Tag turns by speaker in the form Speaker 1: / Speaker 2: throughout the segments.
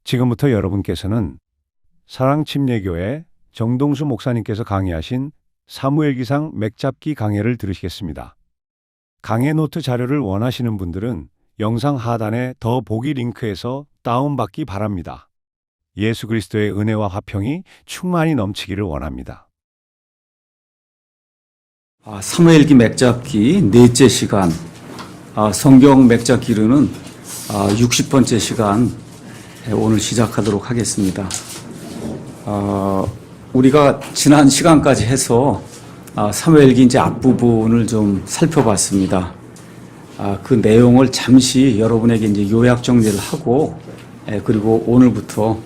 Speaker 1: 지금부터 여러분께서는 사랑침례교회 정동수 목사님께서 강의하신 사무엘기상 맥잡기 강해를 들으시겠습니다. 강해 노트 자료를 원하시는 분들은 영상 하단의 더 보기 링크에서 다운받기 바랍니다. 예수 그리스도의 은혜와 화평이 충만히 넘치기를 원합니다.
Speaker 2: 사무엘기 맥잡기 넷째 시간, 성경 맥잡기로는 60번째 시간 오늘 시작하도록 하겠습니다. 우리가 지난 시간까지 해서 사무엘기 이제 앞부분을 좀 살펴봤습니다. 그 내용을 잠시 여러분에게 이제 요약 정리를 하고, 그리고 오늘부터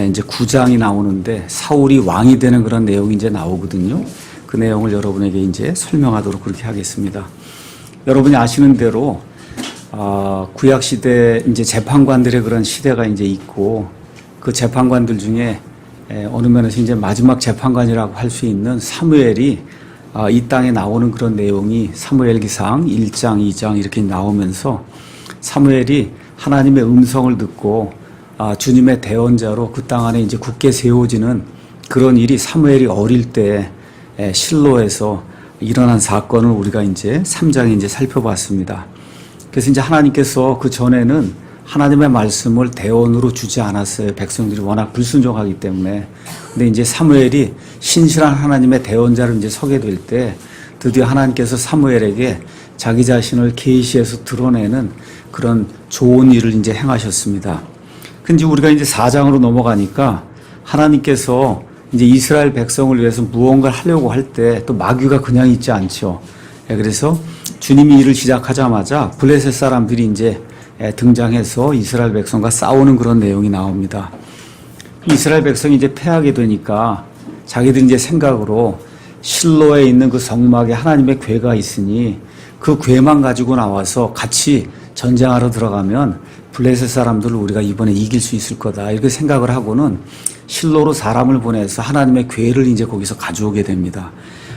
Speaker 2: 이제 9장이 나오는데 사울이 왕이 되는 그런 내용이 이제 나오거든요. 그 내용을 여러분에게 이제 설명하도록 그렇게 하겠습니다. 여러분이 아시는 대로 구약 시대 이제 재판관들의 그런 시대가 이제 있고, 그 재판관들 중에 어느 면에서 이제 마지막 재판관이라고 할 수 있는 사무엘이 이 땅에 나오는 그런 내용이 사무엘기상 1장, 2장 이렇게 나오면서 사무엘이 하나님의 음성을 듣고 주님의 대언자로 그 땅 안에 이제 굳게 세워지는 그런 일이 사무엘이 어릴 때 실로에서 일어난 사건을 우리가 이제 3장에 이제 살펴봤습니다. 그래서 이제 하나님께서 그 전에는 하나님의 말씀을 대언으로 주지 않았어요. 백성들이 워낙 불순종하기 때문에. 근데 이제 사무엘이 신실한 하나님의 대언자로 이제 서게 될 때 드디어 하나님께서 사무엘에게 자기 자신을 계시해서 드러내는 그런 좋은 일을 이제 행하셨습니다. 근데 우리가 이제 4장으로 넘어가니까 하나님께서 이제 이스라엘 백성을 위해서 무언가를 하려고 할 때 또 마귀가 그냥 있지 않죠. 그래서 주님이 일을 시작하자마자 블레셋 사람들이 이제 등장해서 이스라엘 백성과 싸우는 그런 내용이 나옵니다. 이스라엘 백성이 이제 패하게 되니까 자기들 이제 생각으로 실로에 있는 그 성막에 하나님의 궤가 있으니 그 궤만 가지고 나와서 같이 전쟁하러 들어가면 블레셋 사람들을 우리가 이번에 이길 수 있을 거다 이렇게 생각을 하고는 실로로 사람을 보내서 하나님의 궤를 이제 거기서 가져오게 됩니다.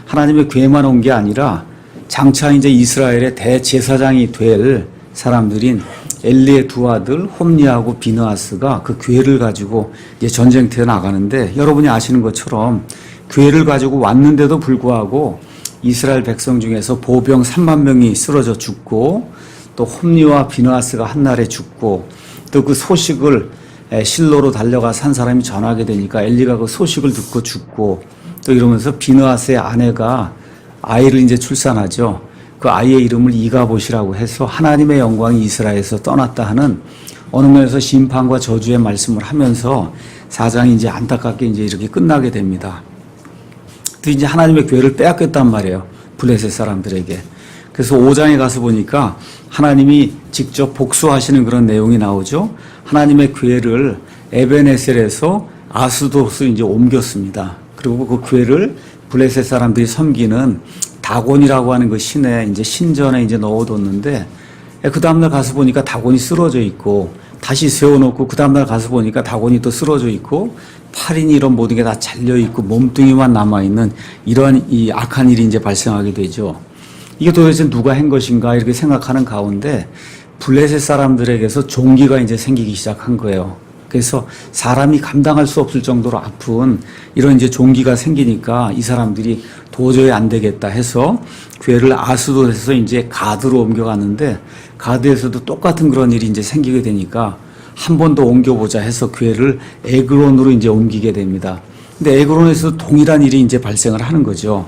Speaker 2: 하나님의 궤만 온 게 아니라 장차 이제 이스라엘의 대제사장이 될 사람들인 엘리의 두 아들 홈리하고 비느하스가 그 궤를 가지고 이제 전쟁터에 나가는데, 여러분이 아시는 것처럼 궤를 가지고 왔는데도 불구하고 이스라엘 백성 중에서 보병 3만 명이 쓰러져 죽고, 또 홈리와 비느하스가 한날에 죽고, 또 그 소식을 실로로 달려가 산 사람이 전하게 되니까 엘리가 그 소식을 듣고 죽고, 또 이러면서 비느하스의 아내가 아이를 이제 출산하죠. 그 아이의 이름을 이가봇이라고 해서 하나님의 영광이 이스라엘에서 떠났다 하는 어느 면에서 심판과 저주의 말씀을 하면서 4장이 이제 안타깝게 이제 이렇게 끝나게 됩니다. 또 이제 하나님의 궤를 빼앗겼단 말이에요. 블레셋 사람들에게. 그래서 5장에 가서 보니까 하나님이 직접 복수하시는 그런 내용이 나오죠. 하나님의 궤를 에벤에셀에서 아스돗으로 이제 옮겼습니다. 그리고 그 궤를 블레셋 사람들이 섬기는 다곤이라고 하는 그 신에 이제 신전에 이제 넣어뒀는데, 그 다음날 가서 보니까 다곤이 쓰러져 있고, 다시 세워놓고 그 다음날 가서 보니까 다곤이 또 쓰러져 있고, 팔이니 이런 모든 게 다 잘려 있고 몸뚱이만 남아 있는 이러한 이 악한 일이 이제 발생하게 되죠. 이게 도대체 누가 한 것인가 이렇게 생각하는 가운데 블레셋 사람들에게서 종기가 이제 생기기 시작한 거예요. 그래서 사람이 감당할 수 없을 정도로 아픈 이런 이제 종기가 생기니까 이 사람들이 도저히 안 되겠다 해서 궤를 아스돗에서 이제 가드로 옮겨갔는데, 가드에서도 똑같은 그런 일이 이제 생기게 되니까 한 번 더 옮겨보자 해서 궤를 에그론으로 이제 옮기게 됩니다. 근데 에그론에서 동일한 일이 이제 발생을 하는 거죠.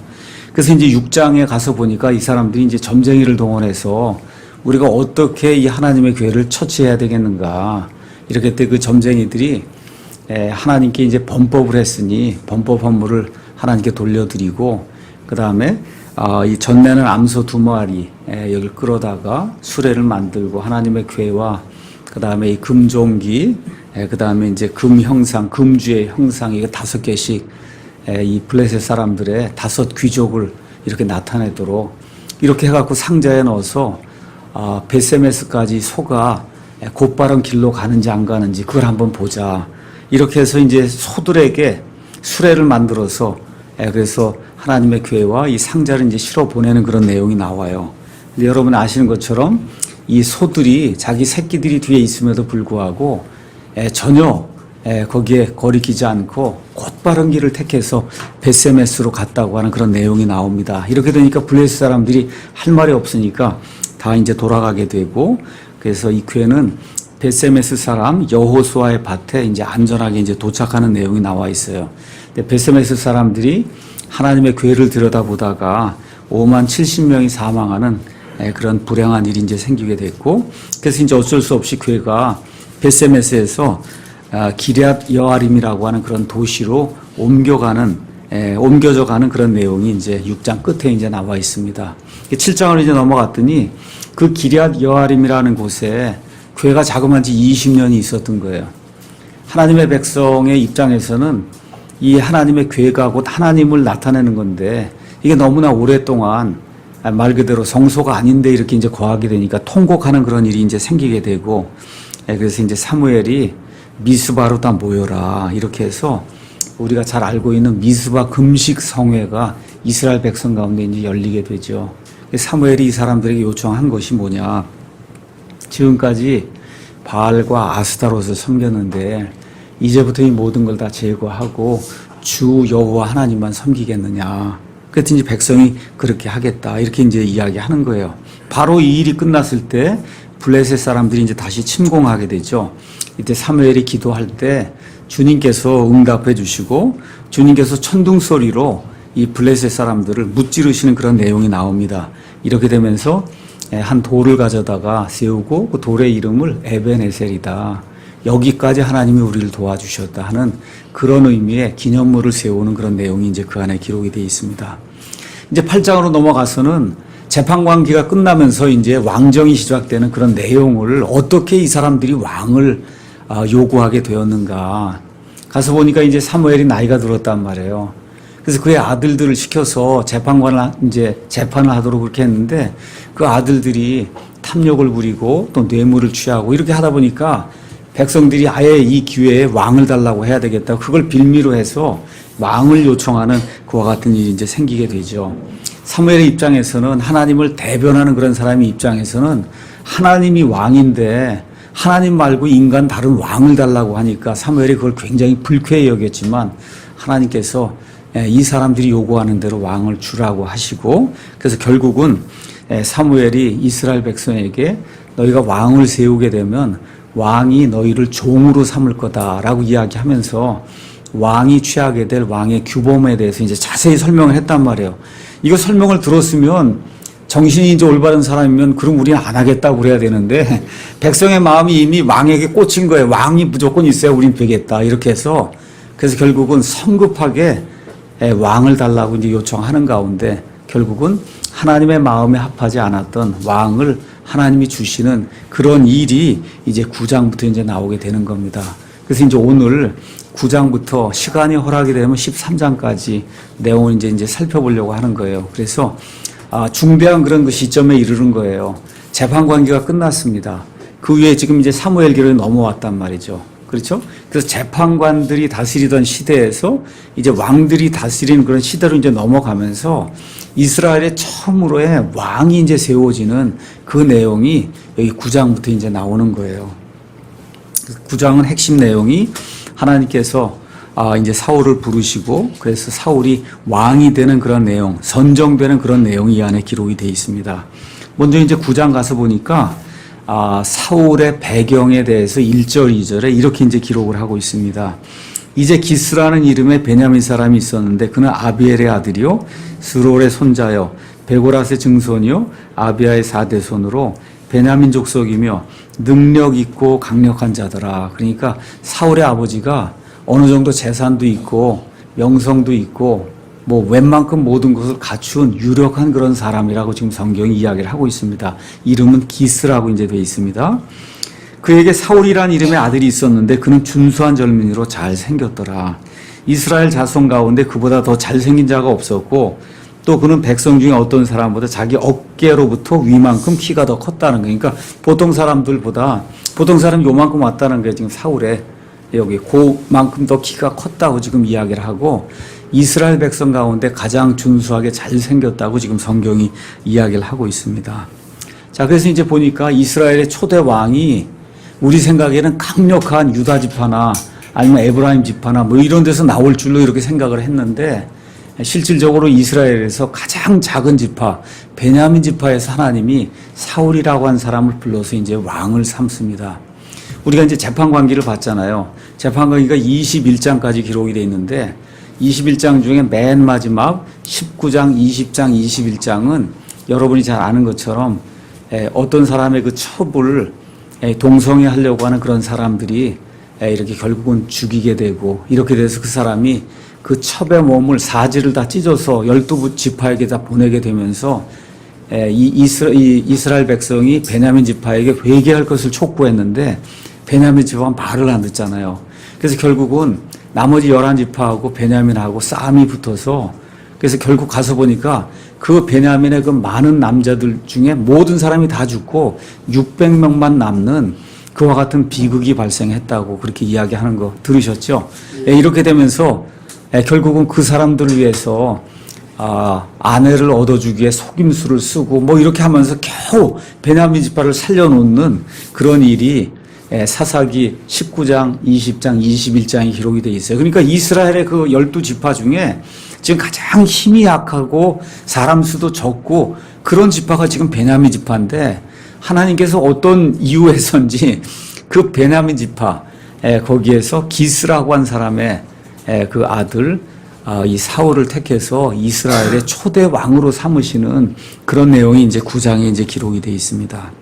Speaker 2: 그래서 이제 6장에 가서 보니까 이 사람들이 이제 점쟁이를 동원해서 우리가 어떻게 이 하나님의 궤를 처치해야 되겠는가. 이렇게 때 그 점쟁이들이 하나님께 이제 범법을 했으니 범법 헌물을 하나님께 돌려드리고, 그 다음에 이 전내는 암소 2마리 여기를 끌어다가 수레를 만들고 하나님의 궤와 그 다음에 이 금종기, 그 다음에 이제 금 형상, 금주의 형상 이게 5개씩 이 블레셋 사람들의 5 귀족을 이렇게 나타내도록 이렇게 해갖고 상자에 넣어서 베세메스까지 소가 곧바른 길로 가는지 안 가는지 그걸 한번 보자. 이렇게 해서 이제 소들에게 수레를 만들어서 그래서 하나님의 궤와 이 상자를 이제 실어 보내는 그런 내용이 나와요. 근데 여러분 아시는 것처럼 이 소들이 자기 새끼들이 뒤에 있음에도 불구하고 전혀 거기에 거리끼지 않고 곧바른 길을 택해서 베세메스로 갔다고 하는 그런 내용이 나옵니다. 이렇게 되니까 블레셋 사람들이 할 말이 없으니까 다 이제 돌아가게 되고, 그래서 이 교회는 베세메스 사람 여호수아의 밭에 이제 안전하게 이제 도착하는 내용이 나와 있어요. 근데 베세메스 사람들이 하나님의 교회를 들여다보다가 5만 70명이 사망하는 그런 불행한 일이 이제 생기게 됐고, 그래서 이제 어쩔 수 없이 교회가 베세메스에서 기럇 여아림이라고 하는 그런 도시로 옮겨져 가는 그런 내용이 이제 6장 끝에 이제 나와 있습니다. 7장을 이제 넘어갔더니 그 기럇 여아림이라는 곳에 교회가 자그마한 지 20년이 있었던 거예요. 하나님의 백성의 입장에서는 이 하나님의 교회가 곧 하나님을 나타내는 건데, 이게 너무나 오랫동안 말 그대로 성소가 아닌데 이렇게 이제 거하게 되니까 통곡하는 그런 일이 이제 생기게 되고, 그래서 이제 사무엘이 미스바로 다 모여라 이렇게 해서 우리가 잘 알고 있는 미스바 금식 성회가 이스라엘 백성 가운데 이제 열리게 되죠. 사무엘이 이 사람들에게 요청한 것이 뭐냐? 지금까지 바알과 아스타롯을 섬겼는데 이제부터 이 모든 걸 다 제거하고 주 여호와 하나님만 섬기겠느냐? 그랬더니 백성이 그렇게 하겠다 이렇게 이제 이야기하는 거예요. 바로 이 일이 끝났을 때 블레셋 사람들이 이제 다시 침공하게 되죠. 이때 사무엘이 기도할 때 주님께서 응답해 주시고 주님께서 천둥 소리로 이 블레셋 사람들을 무찌르시는 그런 내용이 나옵니다. 이렇게 되면서 한 돌을 가져다가 세우고 그 돌의 이름을 에벤에셀이다. 여기까지 하나님이 우리를 도와주셨다 하는 그런 의미의 기념물을 세우는 그런 내용이 이제 그 안에 기록이 되어 있습니다. 이제 8장으로 넘어가서는 재판관기가 끝나면서 이제 왕정이 시작되는 그런 내용을 어떻게 이 사람들이 왕을 요구하게 되었는가. 가서 보니까 이제 사무엘이 나이가 들었단 말이에요. 그래서 그의 아들들을 시켜서 재판관을 이제 재판을 하도록 그렇게 했는데 그 아들들이 탐욕을 부리고 또 뇌물을 취하고 이렇게 하다 보니까 백성들이 아예 이 기회에 왕을 달라고 해야 되겠다. 그걸 빌미로 해서 왕을 요청하는 그와 같은 일이 이제 생기게 되죠. 사무엘의 입장에서는 하나님을 대변하는 그런 사람의 입장에서는 하나님이 왕인데 하나님 말고 인간 다른 왕을 달라고 하니까 사무엘이 그걸 굉장히 불쾌히 여겼지만 하나님께서 이 사람들이 요구하는 대로 왕을 주라고 하시고 그래서 결국은 사무엘이 이스라엘 백성에게 너희가 왕을 세우게 되면 왕이 너희를 종으로 삼을 거다라고 이야기하면서 왕이 취하게 될 왕의 규범에 대해서 이제 자세히 설명을 했단 말이에요. 이거 설명을 들었으면 정신이 이제 올바른 사람이면 그럼 우리는 안 하겠다고 그래야 되는데 백성의 마음이 이미 왕에게 꽂힌 거예요. 왕이 무조건 있어야 우린 되겠다 이렇게 해서 그래서 결국은 성급하게 왕을 달라고 이제 요청하는 가운데 결국은 하나님의 마음에 합하지 않았던 왕을 하나님이 주시는 그런 일이 이제 9장부터 이제 나오게 되는 겁니다. 그래서 이제 오늘 9장부터 시간이 허락이 되면 13장까지 내용을 이제 살펴보려고 하는 거예요. 그래서 중대한 그런 그 시점에 이르는 거예요. 재판 관계가 끝났습니다. 그 위에 지금 이제 사무엘기로 넘어왔단 말이죠. 그렇죠? 그래서 재판관들이 다스리던 시대에서 이제 왕들이 다스리는 그런 시대로 이제 넘어가면서 이스라엘의 처음으로의 왕이 이제 세워지는 그 내용이 여기 9장부터 이제 나오는 거예요. 9장은 핵심 내용이 하나님께서 이제 사울을 부르시고 그래서 사울이 왕이 되는 그런 내용, 선정되는 그런 내용이 이 안에 기록이 되어 있습니다. 먼저 이제 9장 가서 보니까 사울의 배경에 대해서 1절, 2절에 이렇게 이제 기록을 하고 있습니다. 이제 기스라는 이름의 베냐민 사람이 있었는데 그는 아비엘의 아들이요 스롤의 손자요 베고라스의 증손이요 아비아의 4대손으로 베냐민 족속이며 능력 있고 강력한 자더라. 그러니까 사울의 아버지가 어느 정도 재산도 있고 명성도 있고 뭐 웬만큼 모든 것을 갖춘 유력한 그런 사람이라고 지금 성경이 이야기를 하고 있습니다. 이름은 기스라고 이제 되어 있습니다. 그에게 사울이라는 이름의 아들이 있었는데 그는 준수한 젊은이로 잘생겼더라. 이스라엘 자손 가운데 그보다 더 잘생긴 자가 없었고 또 그는 백성 중에 어떤 사람보다 자기 어깨로부터 위만큼 키가 더 컸다는 거예요. 그러니까 보통 사람들보다 보통 사람이 요만큼 왔다는 게 지금 사울의 여기 그만큼 더 키가 컸다고 지금 이야기를 하고 이스라엘 백성 가운데 가장 준수하게 잘생겼다고 지금 성경이 이야기를 하고 있습니다. 자, 그래서 이제 보니까 이스라엘의 초대 왕이 우리 생각에는 강력한 유다 지파나 아니면 에브라임 지파나 뭐 이런 데서 나올 줄로 이렇게 생각을 했는데 실질적으로 이스라엘에서 가장 작은 지파 베냐민 지파에서 하나님이 사울이라고 한 사람을 불러서 이제 왕을 삼습니다. 우리가 이제 재판 관기를 봤잖아요. 재판 관기가 21장까지 기록이 되어 있는데 21장 중에 맨 마지막 19장, 20장, 21장은 여러분이 잘 아는 것처럼 어떤 사람의 그 첩을 동성애하려고 하는 그런 사람들이 이렇게 결국은 죽이게 되고 이렇게 돼서 그 사람이 그 첩의 몸을 사지를 다 찢어서 12지파에게 다 보내게 되면서 이스라엘 백성이 베냐민 지파에게 회개할 것을 촉구했는데 베냐민 지파가 말을 안 듣잖아요. 그래서 결국은 나머지 11지파하고 베냐민하고 싸움이 붙어서 그래서 결국 가서 보니까 그 베냐민의 그 많은 남자들 중에 모든 사람이 다 죽고 600명만 남는 그와 같은 비극이 발생했다고 그렇게 이야기하는 거 들으셨죠? 이렇게 되면서 결국은 그 사람들을 위해서 아내를 얻어주기 위해 속임수를 쓰고 뭐 이렇게 하면서 겨우 베냐민 지파를 살려놓는 그런 일이 사사기 19장, 20장, 21장이 기록이 되어 있어요. 그러니까 이스라엘의 그 12지파 중에 지금 가장 힘이 약하고 사람 수도 적고 그런 지파가 지금 베냐민 지파인데 하나님께서 어떤 이유에서인지 그 베냐민 지파 거기에서 기스라고 한 사람의 그 아들 이 사울을 택해서 이스라엘의 초대 왕으로 삼으시는 그런 내용이 이제 9장에 이제 기록이 되어 있습니다.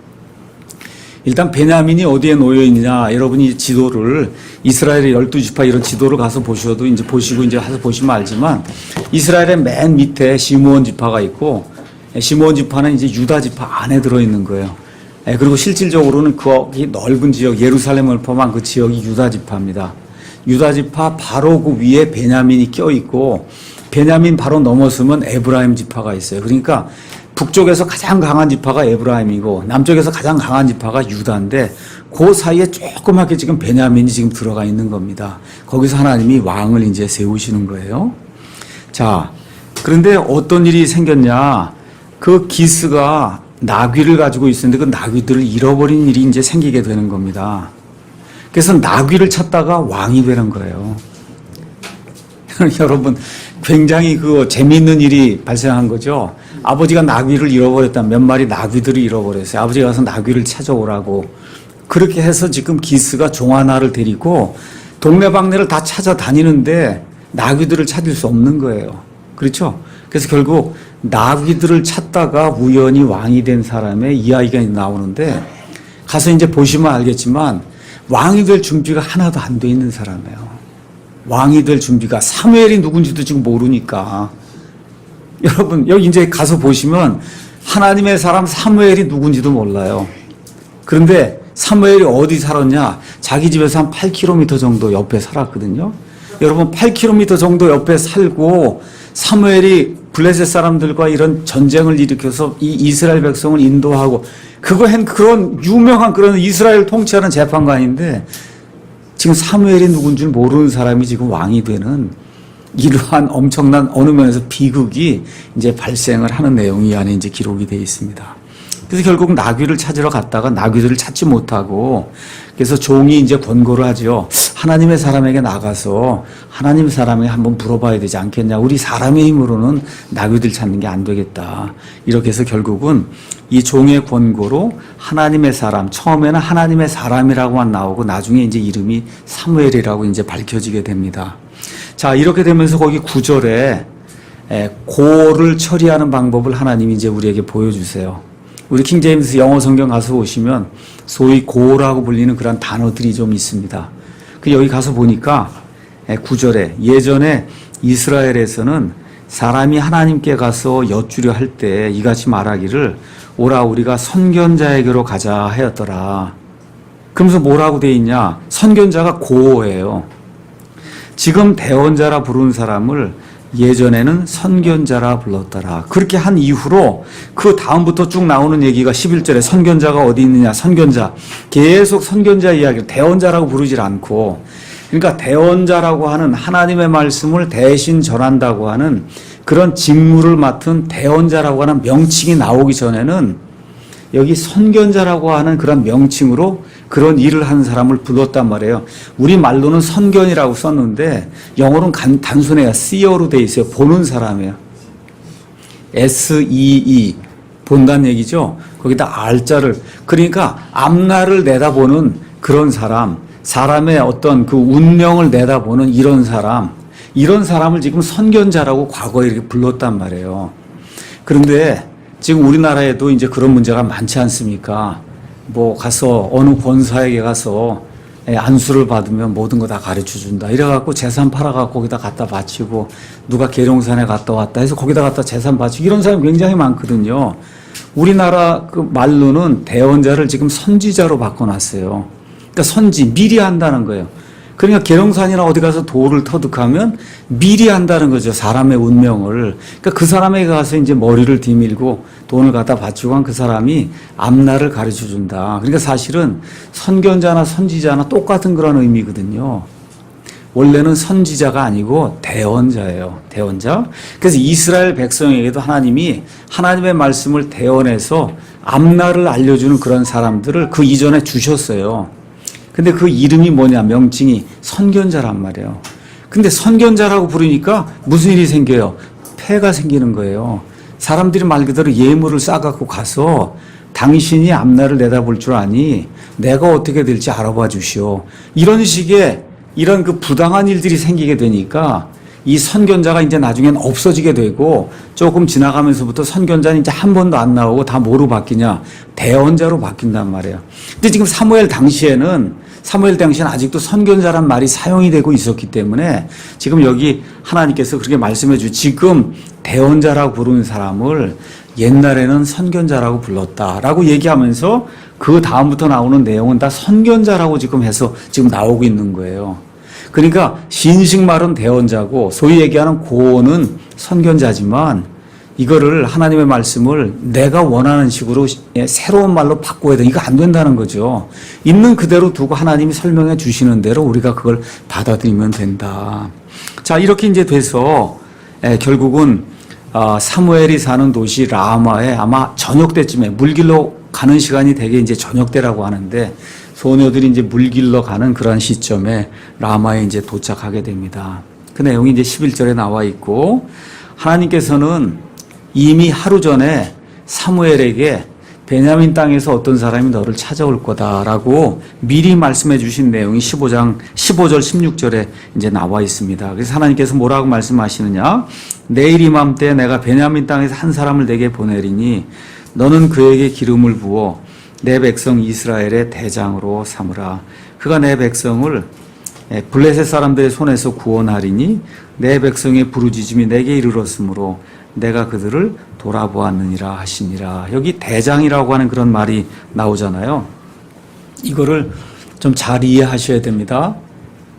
Speaker 2: 일단 베냐민이 어디에 놓여 있느냐, 여러분이 지도를 이스라엘의 12지파 이런 지도를 가서 보셔도 이제 보시고 이제 가서 보시면 알지만 이스라엘의 맨 밑에 시므온 지파가 있고 시므온 지파는 이제 유다 지파 안에 들어 있는 거예요. 그리고 실질적으로는 거기 넓은 지역 예루살렘을 포함한 그 지역이 유다 지파입니다. 유다 지파 바로 그 위에 베냐민이 껴 있고 베냐민 바로 넘어서면 에브라임 지파가 있어요. 그러니까 북쪽에서 가장 강한 지파가 에브라임이고 남쪽에서 가장 강한 지파가 유다인데 그 사이에 조그맣게 지금 베냐민이 지금 들어가 있는 겁니다. 거기서 하나님이 왕을 이제 세우시는 거예요. 자, 그런데 어떤 일이 생겼냐? 그 기스가 나귀를 가지고 있었는데 그 나귀들을 잃어버린 일이 이제 생기게 되는 겁니다. 그래서 나귀를 찾다가 왕이 되는 거예요. 여러분, 굉장히 그 재미있는 일이 발생한 거죠. 아버지가 나귀를 잃어버렸다. 몇 마리 나귀들을 잃어버렸어요. 아버지가 가서 나귀를 찾아오라고. 그렇게 해서 지금 기스가 종아나를 데리고 동네방네를 다 찾아다니는데 나귀들을 찾을 수 없는 거예요. 그렇죠? 그래서 결국 나귀들을 찾다가 우연히 왕이 된 사람의 이야기가 나오는데 가서 이제 보시면 알겠지만 왕이 될 준비가 하나도 안 돼 있는 사람이에요. 왕이 될 준비가 사무엘이 누군지도 지금 모르니까 여러분 여기 이제 가서 보시면 하나님의 사람 사무엘이 누군지도 몰라요. 그런데 사무엘이 어디 살았냐? 자기 집에서 한 8km 정도 옆에 살았거든요. 여러분 8km 정도 옆에 살고 사무엘이 블레셋 사람들과 이런 전쟁을 일으켜서 이 이스라엘 백성을 인도하고 그런 유명한 그런 이스라엘 통치하는 재판관인데 지금 사무엘이 누군 줄 모르는 사람이 지금 왕이 되는 이러한 엄청난 어느 면에서 비극이 이제 발생을 하는 내용이 안에 이제 기록이 되어 있습니다. 그래서 결국 나귀를 찾으러 갔다가 나귀들을 찾지 못하고 그래서 종이 이제 권고를 하죠. 하나님의 사람에게 나가서 하나님 사람에게 한번 물어봐야 되지 않겠냐. 우리 사람의 힘으로는 나귀들 찾는 게 안 되겠다. 이렇게 해서 결국은 이 종의 권고로 하나님의 사람, 처음에는 하나님의 사람이라고만 나오고 나중에 이제 이름이 사무엘이라고 이제 밝혀지게 됩니다. 자, 이렇게 되면서 거기 9절에 고를 처리하는 방법을 하나님이 이제 우리에게 보여주세요. 우리 킹제임스 영어 성경 가서 보시면 소위 고라고 불리는 그런 단어들이 좀 있습니다. 여기 가서 보니까 9절에 예전에 이스라엘에서는 사람이 하나님께 가서 여쭈려 할 때 이같이 말하기를 오라 우리가 선견자에게로 가자 하였더라. 그러면서 뭐라고 돼 있냐? 선견자가 고예요. 지금 대언자라 부르는 사람을 예전에는 선견자라 불렀더라. 그렇게 한 이후로 그 다음부터 쭉 나오는 얘기가 11절에 선견자가 어디 있느냐, 선견자. 계속 선견자 이야기를 대언자라고 부르질 않고, 그러니까 대언자라고 하는 하나님의 말씀을 대신 전한다고 하는 그런 직무를 맡은 대언자라고 하는 명칭이 나오기 전에는 여기 선견자라고 하는 그런 명칭으로 그런 일을 하는 사람을 불렀단 말이에요. 우리 말로는 선견이라고 썼는데 영어로는 단순해요. see어로 돼 있어요. 보는 사람이에요. S-E-E 본다는 얘기죠. 거기다 R자를 그러니까 앞날을 내다보는 그런 사람, 사람의 어떤 그 운명을 내다보는 이런 사람을 지금 선견자라고 과거에 이렇게 불렀단 말이에요. 그런데 지금 우리나라에도 이제 그런 문제가 많지 않습니까? 뭐 가서 어느 권사에게 가서 안수를 받으면 모든 거 다 가르쳐 준다. 이래갖고 재산 팔아갖고 거기다 갖다 바치고 누가 계룡산에 갔다 왔다 해서 거기다 갖다 재산 바치고 이런 사람이 굉장히 많거든요. 우리나라 그 말로는 대언자를 지금 선지자로 바꿔놨어요. 그러니까 선지, 미리 한다는 거예요. 그러니까 계룡산이나 어디 가서 돌을 터득하면 미리 한다는 거죠. 사람의 운명을. 그러니까 그 사람에게 가서 이제 머리를 디밀고 돈을 갖다 바치고 한 그 사람이 앞날을 가르쳐 준다. 그러니까 사실은 선견자나 선지자나 똑같은 그런 의미거든요. 원래는 선지자가 아니고 대언자예요. 대언자. 그래서 이스라엘 백성에게도 하나님이 하나님의 말씀을 대언해서 앞날을 알려주는 그런 사람들을 그 이전에 주셨어요. 근데 그 이름이 뭐냐, 명칭이 선견자란 말이에요. 근데 선견자라고 부르니까 무슨 일이 생겨요? 폐가 생기는 거예요. 사람들이 말 그대로 예물을 싸갖고 가서 당신이 앞날을 내다볼 줄 아니 내가 어떻게 될지 알아봐 주시오. 이런 식의 이런 그 부당한 일들이 생기게 되니까 이 선견자가 이제 나중엔 없어지게 되고 조금 지나가면서부터 선견자는 이제 한 번도 안 나오고 다 뭐로 바뀌냐? 대언자로 바뀐단 말이에요. 근데 지금 사무엘 당시에는 아직도 선견자란 말이 사용이 되고 있었기 때문에 지금 여기 하나님께서 그렇게 말씀해 주시고 지금 대언자라고 부르는 사람을 옛날에는 선견자라고 불렀다라고 얘기하면서 그 다음부터 나오는 내용은 다 선견자라고 지금 해서 지금 나오고 있는 거예요. 그러니까 신식말은 대언자고 소위 얘기하는 고언은 선견자지만 이거를 하나님의 말씀을 내가 원하는 식으로 새로운 말로 바꿔야 돼. 이거 안 된다는 거죠. 있는 그대로 두고 하나님이 설명해 주시는 대로 우리가 그걸 받아들이면 된다. 자, 이렇게 이제 돼서 결국은 사무엘이 사는 도시 라마에 아마 저녁 때쯤에 물길로 가는 시간이 되게 이제 저녁 때라고 하는데 소녀들이 이제 물길로 가는 그런 시점에 라마에 이제 도착하게 됩니다. 그 내용이 이제 11절에 나와 있고 하나님께서는 이미 하루 전에 사무엘에게 베냐민 땅에서 어떤 사람이 너를 찾아올 거다라고 미리 말씀해 주신 내용이 15절 16절에 이제 나와 있습니다. 그래서 하나님께서 뭐라고 말씀하시느냐? 내일 이맘때 내가 베냐민 땅에서 한 사람을 내게 보내리니 너는 그에게 기름을 부어 내 백성 이스라엘의 대장으로 삼으라. 그가 내 백성을 블레셋 사람들의 손에서 구원하리니 내 백성의 부르짖음이 내게 이르렀으므로 내가 그들을 돌아보았느니라 하시니라. 여기 대장이라고 하는 그런 말이 나오잖아요. 이거를 좀 잘 이해하셔야 됩니다.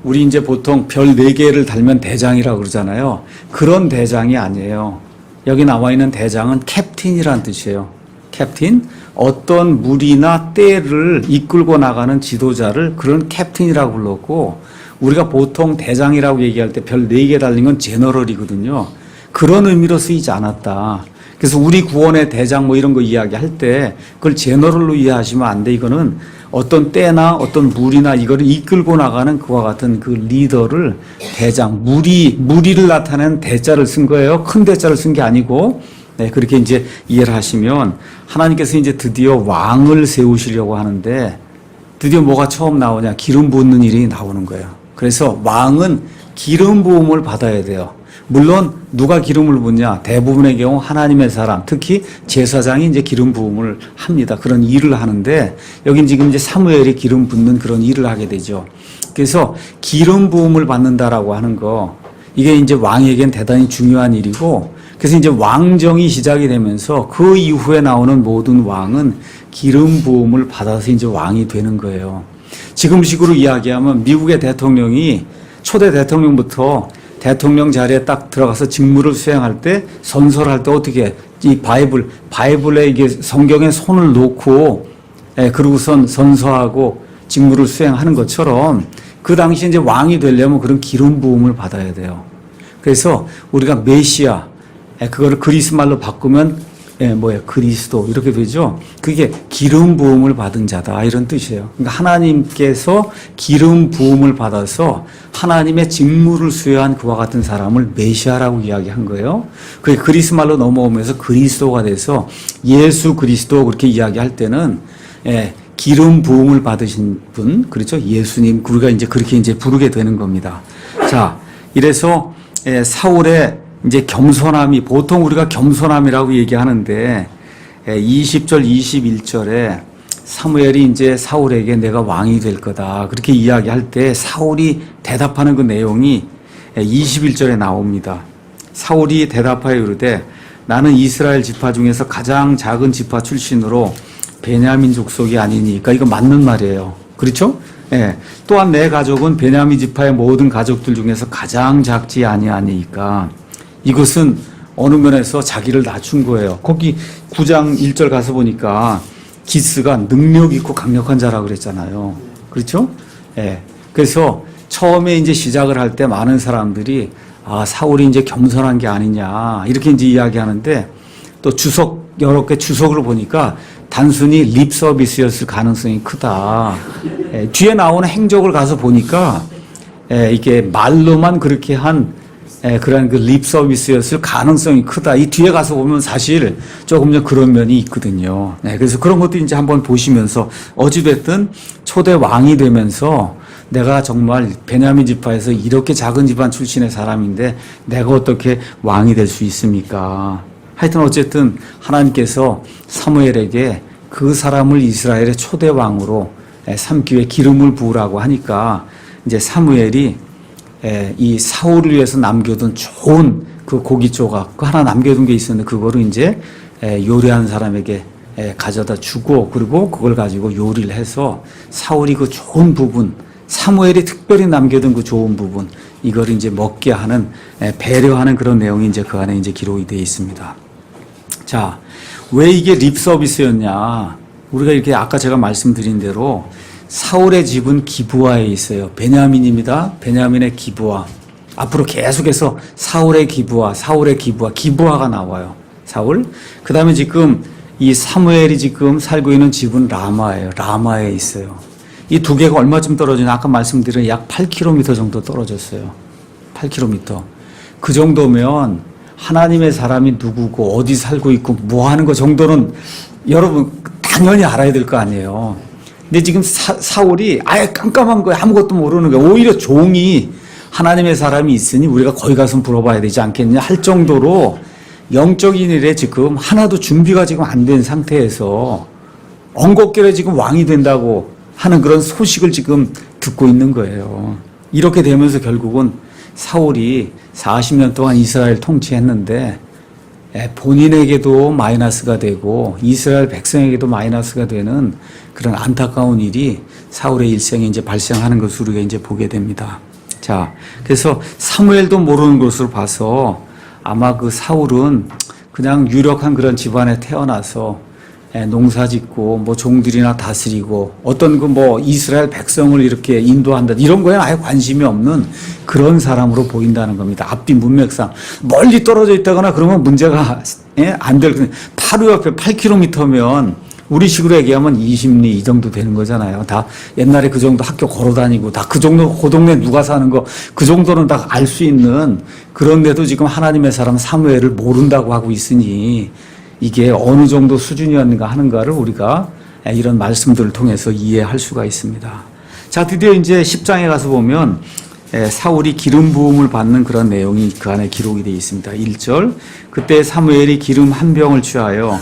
Speaker 2: 우리 이제 보통 별 4개를 달면 대장이라고 그러잖아요. 그런 대장이 아니에요. 여기 나와 있는 대장은 캡틴이라는 뜻이에요. 캡틴, 어떤 무리나 때를 이끌고 나가는 지도자를 그런 캡틴이라고 불렀고 우리가 보통 대장이라고 얘기할 때 별 4개 달린 건 제너럴이거든요. 그런 의미로 쓰이지 않았다. 그래서 우리 구원의 대장 뭐 이런 거 이야기할 때 그걸 제너럴로 이해하시면 안 돼. 이거는 어떤 때나 어떤 무리나 이거를 이끌고 나가는 그와 같은 그 리더를 대장, 무리를 나타내는 대자를 쓴 거예요. 큰 대자를 쓴 게 아니고. 네, 그렇게 이제 이해를 하시면 하나님께서 이제 드디어 왕을 세우시려고 하는데 드디어 뭐가 처음 나오냐? 기름 붓는 일이 나오는 거예요. 그래서 왕은 기름 부음을 받아야 돼요. 물론 누가 기름을 붓냐? 대부분의 경우 하나님의 사람, 특히 제사장이 이제 기름 부음을 합니다. 그런 일을 하는데 여긴 지금 이제 사무엘이 기름 붓는 그런 일을 하게 되죠. 그래서 기름 부음을 받는다라고 하는 거 이게 이제 왕에겐 대단히 중요한 일이고 그래서 이제 왕정이 시작이 되면서 그 이후에 나오는 모든 왕은 기름 부음을 받아서 이제 왕이 되는 거예요. 지금식으로 이야기하면 미국의 대통령이 초대 대통령부터 대통령 자리에 딱 들어가서 직무를 수행할 때 선서를 할 때 어떻게 이 바이블에 이게 성경에 손을 놓고 그러고선 선서하고 직무를 수행하는 것처럼 그 당시 이제 왕이 되려면 그런 기름 부음을 받아야 돼요. 그래서 우리가 메시아 그거를 그리스 말로 바꾸면 그리스도 이렇게 되죠. 그게 기름 부음을 받은 자다 이런 뜻이에요. 그러니까 하나님께서 기름 부음을 받아서 하나님의 직무를 수여한 그와 같은 사람을 메시아라고 이야기한 거예요. 그게 그리스 말로 넘어오면서 그리스도가 돼서 예수 그리스도 그렇게 이야기할 때는 기름 부음을 받으신 분, 그렇죠? 예수님, 우리가 이제 그렇게 이제 부르게 되는 겁니다. 자, 이래서 사울의 이제 겸손함이, 보통 우리가 겸손함이라고 얘기하는데 20절, 21절에 사무엘이 이제 사울에게 내가 왕이 될 거다 그렇게 이야기할 때 사울이 대답하는 그 내용이 21절에 나옵니다. 사울이 대답하여 이르되 나는 이스라엘 지파 중에서 가장 작은 지파 출신으로 베냐민 족속이 아니니까 이거 맞는 말이에요. 그렇죠? 또한 내 가족은 베냐민 지파의 모든 가족들 중에서 가장 작지 아니하니까 이것은 어느 면에서 자기를 낮춘 거예요. 거기 9장 1절 가서 보니까 기스가 능력 있고 강력한 자라고 그랬잖아요. 그렇죠? 그래서 처음에 이제 시작을 할 때 많은 사람들이 사울이 이제 겸손한 게 아니냐 이렇게 이제 이야기하는데 또 여러 개 주석을 보니까 단순히 립 서비스였을 가능성이 크다. 뒤에 나오는 행적을 가서 보니까 이게 말로만 그렇게 한 그런 그 립 서비스였을 가능성이 크다. 이 뒤에 가서 보면 사실 조금 좀 그런 면이 있거든요. 그래서 그런 것도 이제 한번 보시면서 어찌됐든 초대 왕이 되면서 내가 정말 베냐민 지파에서 이렇게 작은 집안 출신의 사람인데 내가 어떻게 왕이 될 수 있습니까? 하여튼 어쨌든 하나님께서 사무엘에게 그 사람을 이스라엘의 초대 왕으로 삼기 위해 기름을 부으라고 하니까 이제 사무엘이 이 사울을 위해서 남겨둔 좋은 그 고기 조각 그 하나 남겨둔 게 있었는데 그거를 이제 요리한 사람에게 가져다 주고 그리고 그걸 가지고 요리를 해서 사울이 그 좋은 부분 사무엘이 특별히 남겨둔 그 좋은 부분 이걸 이제 먹게 하는 배려하는 그런 내용이 이제 그 안에 이제 기록이 되어 있습니다. 자, 왜 이게 립 서비스였냐? 우리가 이렇게 아까 제가 말씀드린 대로 사울의 집은 기브아에 있어요. 베냐민입니다. 베냐민의 기브아. 앞으로 계속해서 사울의 기브아, 기브아가 나와요. 사울. 그 다음에 지금 이 사무엘이 지금 살고 있는 집은 라마예요. 라마에 있어요. 이 두 개가 얼마쯤 떨어지나 아까 말씀드린 약 8km 정도 떨어졌어요. 8km. 그 정도면 하나님의 사람이 누구고 어디 살고 있고 뭐 하는 거 정도는 여러분 당연히 알아야 될 거 아니에요. 근데 지금 사울이 아예 깜깜한 거예요. 아무것도 모르는 거예요. 오히려 종이 하나님의 사람이 있으니 우리가 거기 가서 물어봐야 되지 않겠냐 할 정도로 영적인 일에 지금 하나도 준비가 지금 안 된 상태에서 엉겁결에 지금 왕이 된다고 하는 그런 소식을 지금 듣고 있는 거예요. 이렇게 되면서 결국은 사울이 40년 동안 이스라엘 통치했는데 본인에게도 마이너스가 되고 이스라엘 백성에게도 마이너스가 되는 그런 안타까운 일이 사울의 일생에 이제 발생하는 것을 우리가 이제 보게 됩니다. 자, 그래서 사무엘도 모르는 것으로 봐서 아마 그 사울은 그냥 유력한 그런 집안에 태어나서 농사 짓고 뭐 종들이나 다스리고 어떤 그 뭐 이스라엘 백성을 이렇게 인도한다 이런 거에 아예 관심이 없는 그런 사람으로 보인다는 겁니다. 앞뒤 문맥상 멀리 떨어져 있다거나 그러면 문제가 안 될 바로 옆에 8km면 우리식으로 얘기하면 20리 이 정도 되는 거잖아요. 다 옛날에 그 정도 학교 걸어 다니고 다 그 정도 그 동네 누가 사는 거 그 정도는 다 알 수 있는 그런데도 지금 하나님의 사람 사무엘을 모른다고 하고 있으니 이게 어느 정도 수준이었는가 하는가를 우리가 이런 말씀들을 통해서 이해할 수가 있습니다. 자, 드디어 이제 10장에 가서 보면 사울이 기름 부음을 받는 그런 내용이 그 안에 기록이 되어 있습니다. 1절 그때 사무엘이 기름 한 병을 취하여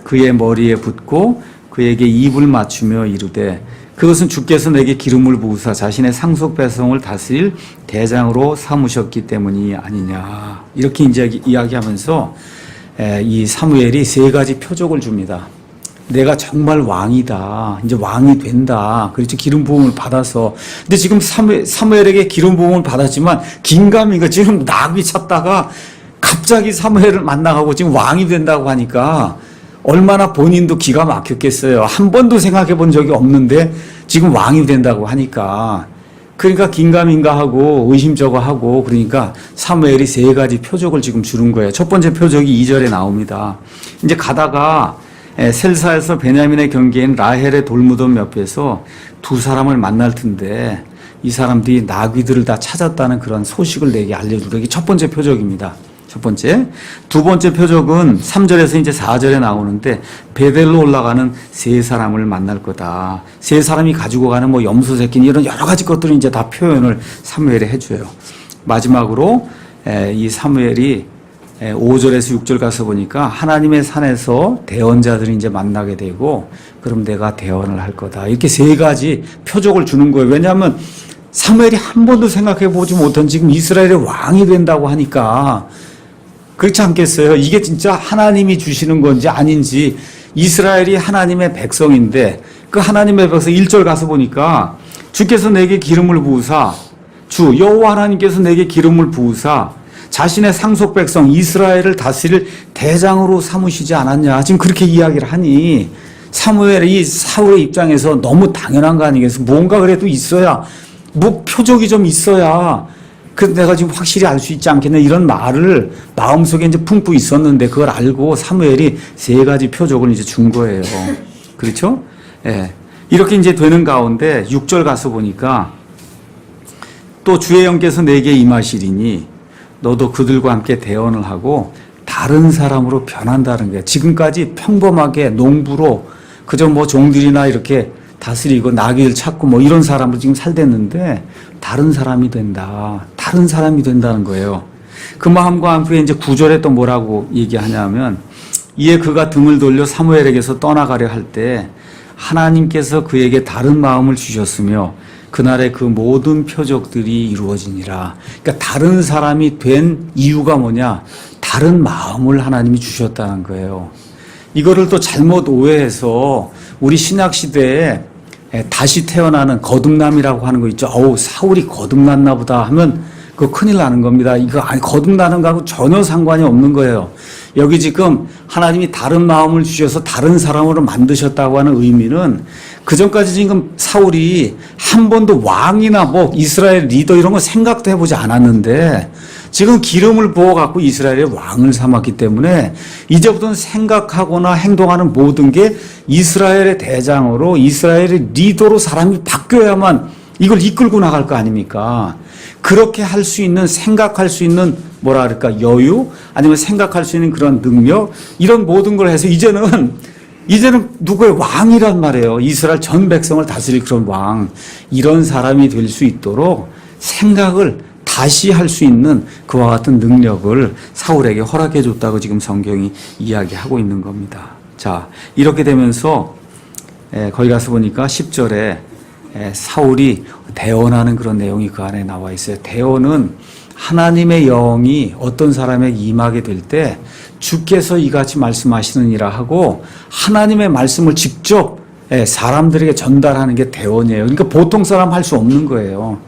Speaker 2: 그의 머리에 붓고 그에게 입을 맞추며 이르되 그것은 주께서 내게 기름을 부으사 자신의 상속 배송을 다스릴 대장으로 삼으셨기 때문이 아니냐 이렇게 이제 이야기하면서 이 사무엘이 세 가지 표적을 줍니다. 내가 정말 왕이다. 이제 왕이 된다. 그렇죠. 기름 부음을 받아서. 근데 지금 사무엘에게 기름 부음을 받았지만 긴가민가 지금 낙이 찼다가 갑자기 사무엘을 만나가고 지금 왕이 된다고 하니까 얼마나 본인도 기가 막혔겠어요. 한 번도 생각해 본 적이 없는데 지금 왕이 된다고 하니까 그러니까 긴가민가하고 의심저거하고 그러니까 사무엘이 세 가지 표적을 지금 주는 거예요. 첫 번째 표적이 2절에 나옵니다. 이제 가다가 셀사에서 베냐민의 경계인 라헬의 돌무덤 옆에서 두 사람을 만날 텐데 이 사람들이 나귀들을 다 찾았다는 그런 소식을 내게 알려주고 이게 첫 번째 표적입니다. 첫 번째. 두 번째 표적은 3절에서 이제 4절에 나오는데 베델로 올라가는 세 사람을 만날 거다. 세 사람이 가지고 가는 뭐 염소 새끼 이런 여러 가지 것들을 이제 다 표현을 사무엘에 해줘요. 마지막으로 이 사무엘이 5절에서 6절 가서 보니까 하나님의 산에서 대언자들이 이제 만나게 되고 그럼 내가 대언을 할 거다. 이렇게 세 가지 표적을 주는 거예요. 왜냐하면 사무엘이 한 번도 생각해 보지 못한 지금 이스라엘의 왕이 된다고 하니까 그렇지 않겠어요? 이게 진짜 하나님이 주시는 건지 아닌지 이스라엘이 하나님의 백성인데 그 하나님의 백성 1절 가서 보니까 주께서 내게 기름을 부으사 주 여호와 하나님께서 내게 기름을 부으사 자신의 상속 백성 이스라엘을 다스릴 대장으로 삼으시지 않았냐 지금 그렇게 이야기를 하니 사무엘의 이 사울의 입장에서 너무 당연한 거 아니겠어요? 뭔가 그래도 있어야 뭐 표적이 좀 있어야 그 내가 지금 확실히 알 수 있지 않겠냐 이런 말을 마음속에 이제 품고 있었는데 그걸 알고 사무엘이 세 가지 표적을 이제 준 거예요. 그렇죠? 예. 이렇게 이제 되는 가운데 6절 가서 보니까 또 주의 영께서 내게 임하시리니 너도 그들과 함께 대언을 하고 다른 사람으로 변한다는 거예요. 지금까지 평범하게 농부로 그저 뭐 종들이나 이렇게 다스리고 나귀를 찾고 뭐 이런 사람으로 지금 살댔는데 다른 사람이 된다. 다른 사람이 된다는 거예요. 그 마음과 함께 이제 9절에 또 뭐라고 얘기하냐면 이에 그가 등을 돌려 사무엘에게서 떠나가려 할 때 하나님께서 그에게 다른 마음을 주셨으며 그날의 그 모든 표적들이 이루어지니라. 그러니까 다른 사람이 된 이유가 뭐냐? 다른 마음을 하나님이 주셨다는 거예요. 이거를 또 잘못 오해해서 우리 신약 시대에 다시 태어나는 거듭남이라고 하는 거 있죠. 어우, 사울이 거듭났나 보다 하면 그거 큰일 나는 겁니다. 이거 아니 거듭나는 거하고 전혀 상관이 없는 거예요. 여기 지금 하나님이 다른 마음을 주셔서 다른 사람으로 만드셨다고 하는 의미는 그전까지 지금 사울이 한 번도 왕이나 뭐 이스라엘 리더 이런 거 생각도 해보지 않았는데 지금 기름을 부어갖고 이스라엘의 왕을 삼았기 때문에 이제부터는 생각하거나 행동하는 모든 게 이스라엘의 대장으로 이스라엘의 리더로 사람이 바뀌어야만 이걸 이끌고 나갈 거 아닙니까? 그렇게 할 수 있는 생각할 수 있는 뭐라 그럴까 여유 아니면 생각할 수 있는 그런 능력 이런 모든 걸 해서 이제는 누구의 왕이란 말이에요. 이스라엘 전 백성을 다스릴 그런 왕 이런 사람이 될 수 있도록 생각을 다시 할 수 있는 그와 같은 능력을 사울에게 허락해 줬다고 지금 성경이 이야기하고 있는 겁니다. 자, 이렇게 되면서 거기 가서 보니까 10절에 사울이 대언하는 그런 내용이 그 안에 나와 있어요. 대언은 하나님의 영이 어떤 사람에게 임하게 될 때 주께서 이같이 말씀하시느니라 하고 하나님의 말씀을 직접 사람들에게 전달하는 게 대언이에요. 그러니까 보통 사람 할 수 없는 거예요.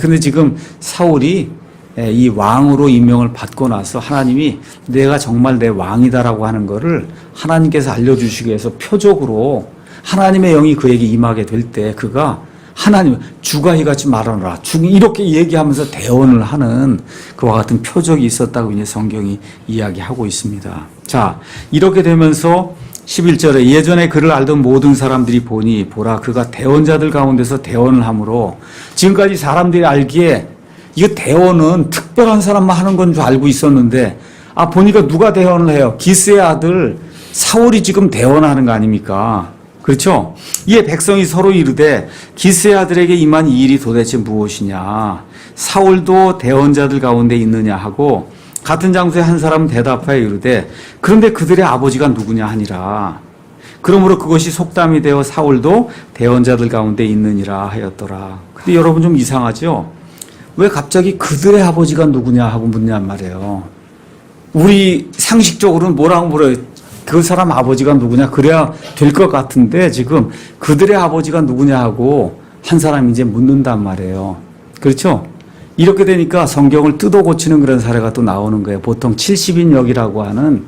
Speaker 2: 근데 지금 사울이 이 왕으로 임명을 받고 나서 하나님이 내가 정말 내 왕이다라고 하는 거를 하나님께서 알려주시기 위해서 표적으로 하나님의 영이 그에게 임하게 될 때 그가 하나님 주가 이같이 말하노라 이렇게 얘기하면서 대언을 하는 그와 같은 표적이 있었다고 이제 성경이 이야기하고 있습니다. 자, 이렇게 되면서 11절에 예전에 그를 알던 모든 사람들이 보니 보라 그가 대언자들 가운데서 대언을 하므로 지금까지 사람들이 알기에 이거 대언은 특별한 사람만 하는 건 줄 알고 있었는데 보니까 누가 대언을 해요? 기스의 아들 사울이 지금 대언하는 거 아닙니까? 그렇죠? 이에 백성이 서로 이르되 기스의 아들에게 임한 이 일이 도대체 무엇이냐? 사울도 대언자들 가운데 있느냐 하고 같은 장소에 한 사람은 대답하여 이르되 그런데 그들의 아버지가 누구냐 하니라. 그러므로 그것이 속담이 되어 사울도 대언자들 가운데 있느니라 하였더라. 근데 여러분 좀 이상하죠? 왜 갑자기 그들의 아버지가 누구냐 하고 묻냔 말이에요. 우리 상식적으로는 뭐라고 물어요? 그 사람 아버지가 누구냐? 그래야 될 것 같은데 지금 그들의 아버지가 누구냐 하고 한 사람이 이제 묻는단 말이에요. 그렇죠? 이렇게 되니까 성경을 뜯어 고치는 그런 사례가 또 나오는 거예요. 보통 70인역이라고 하는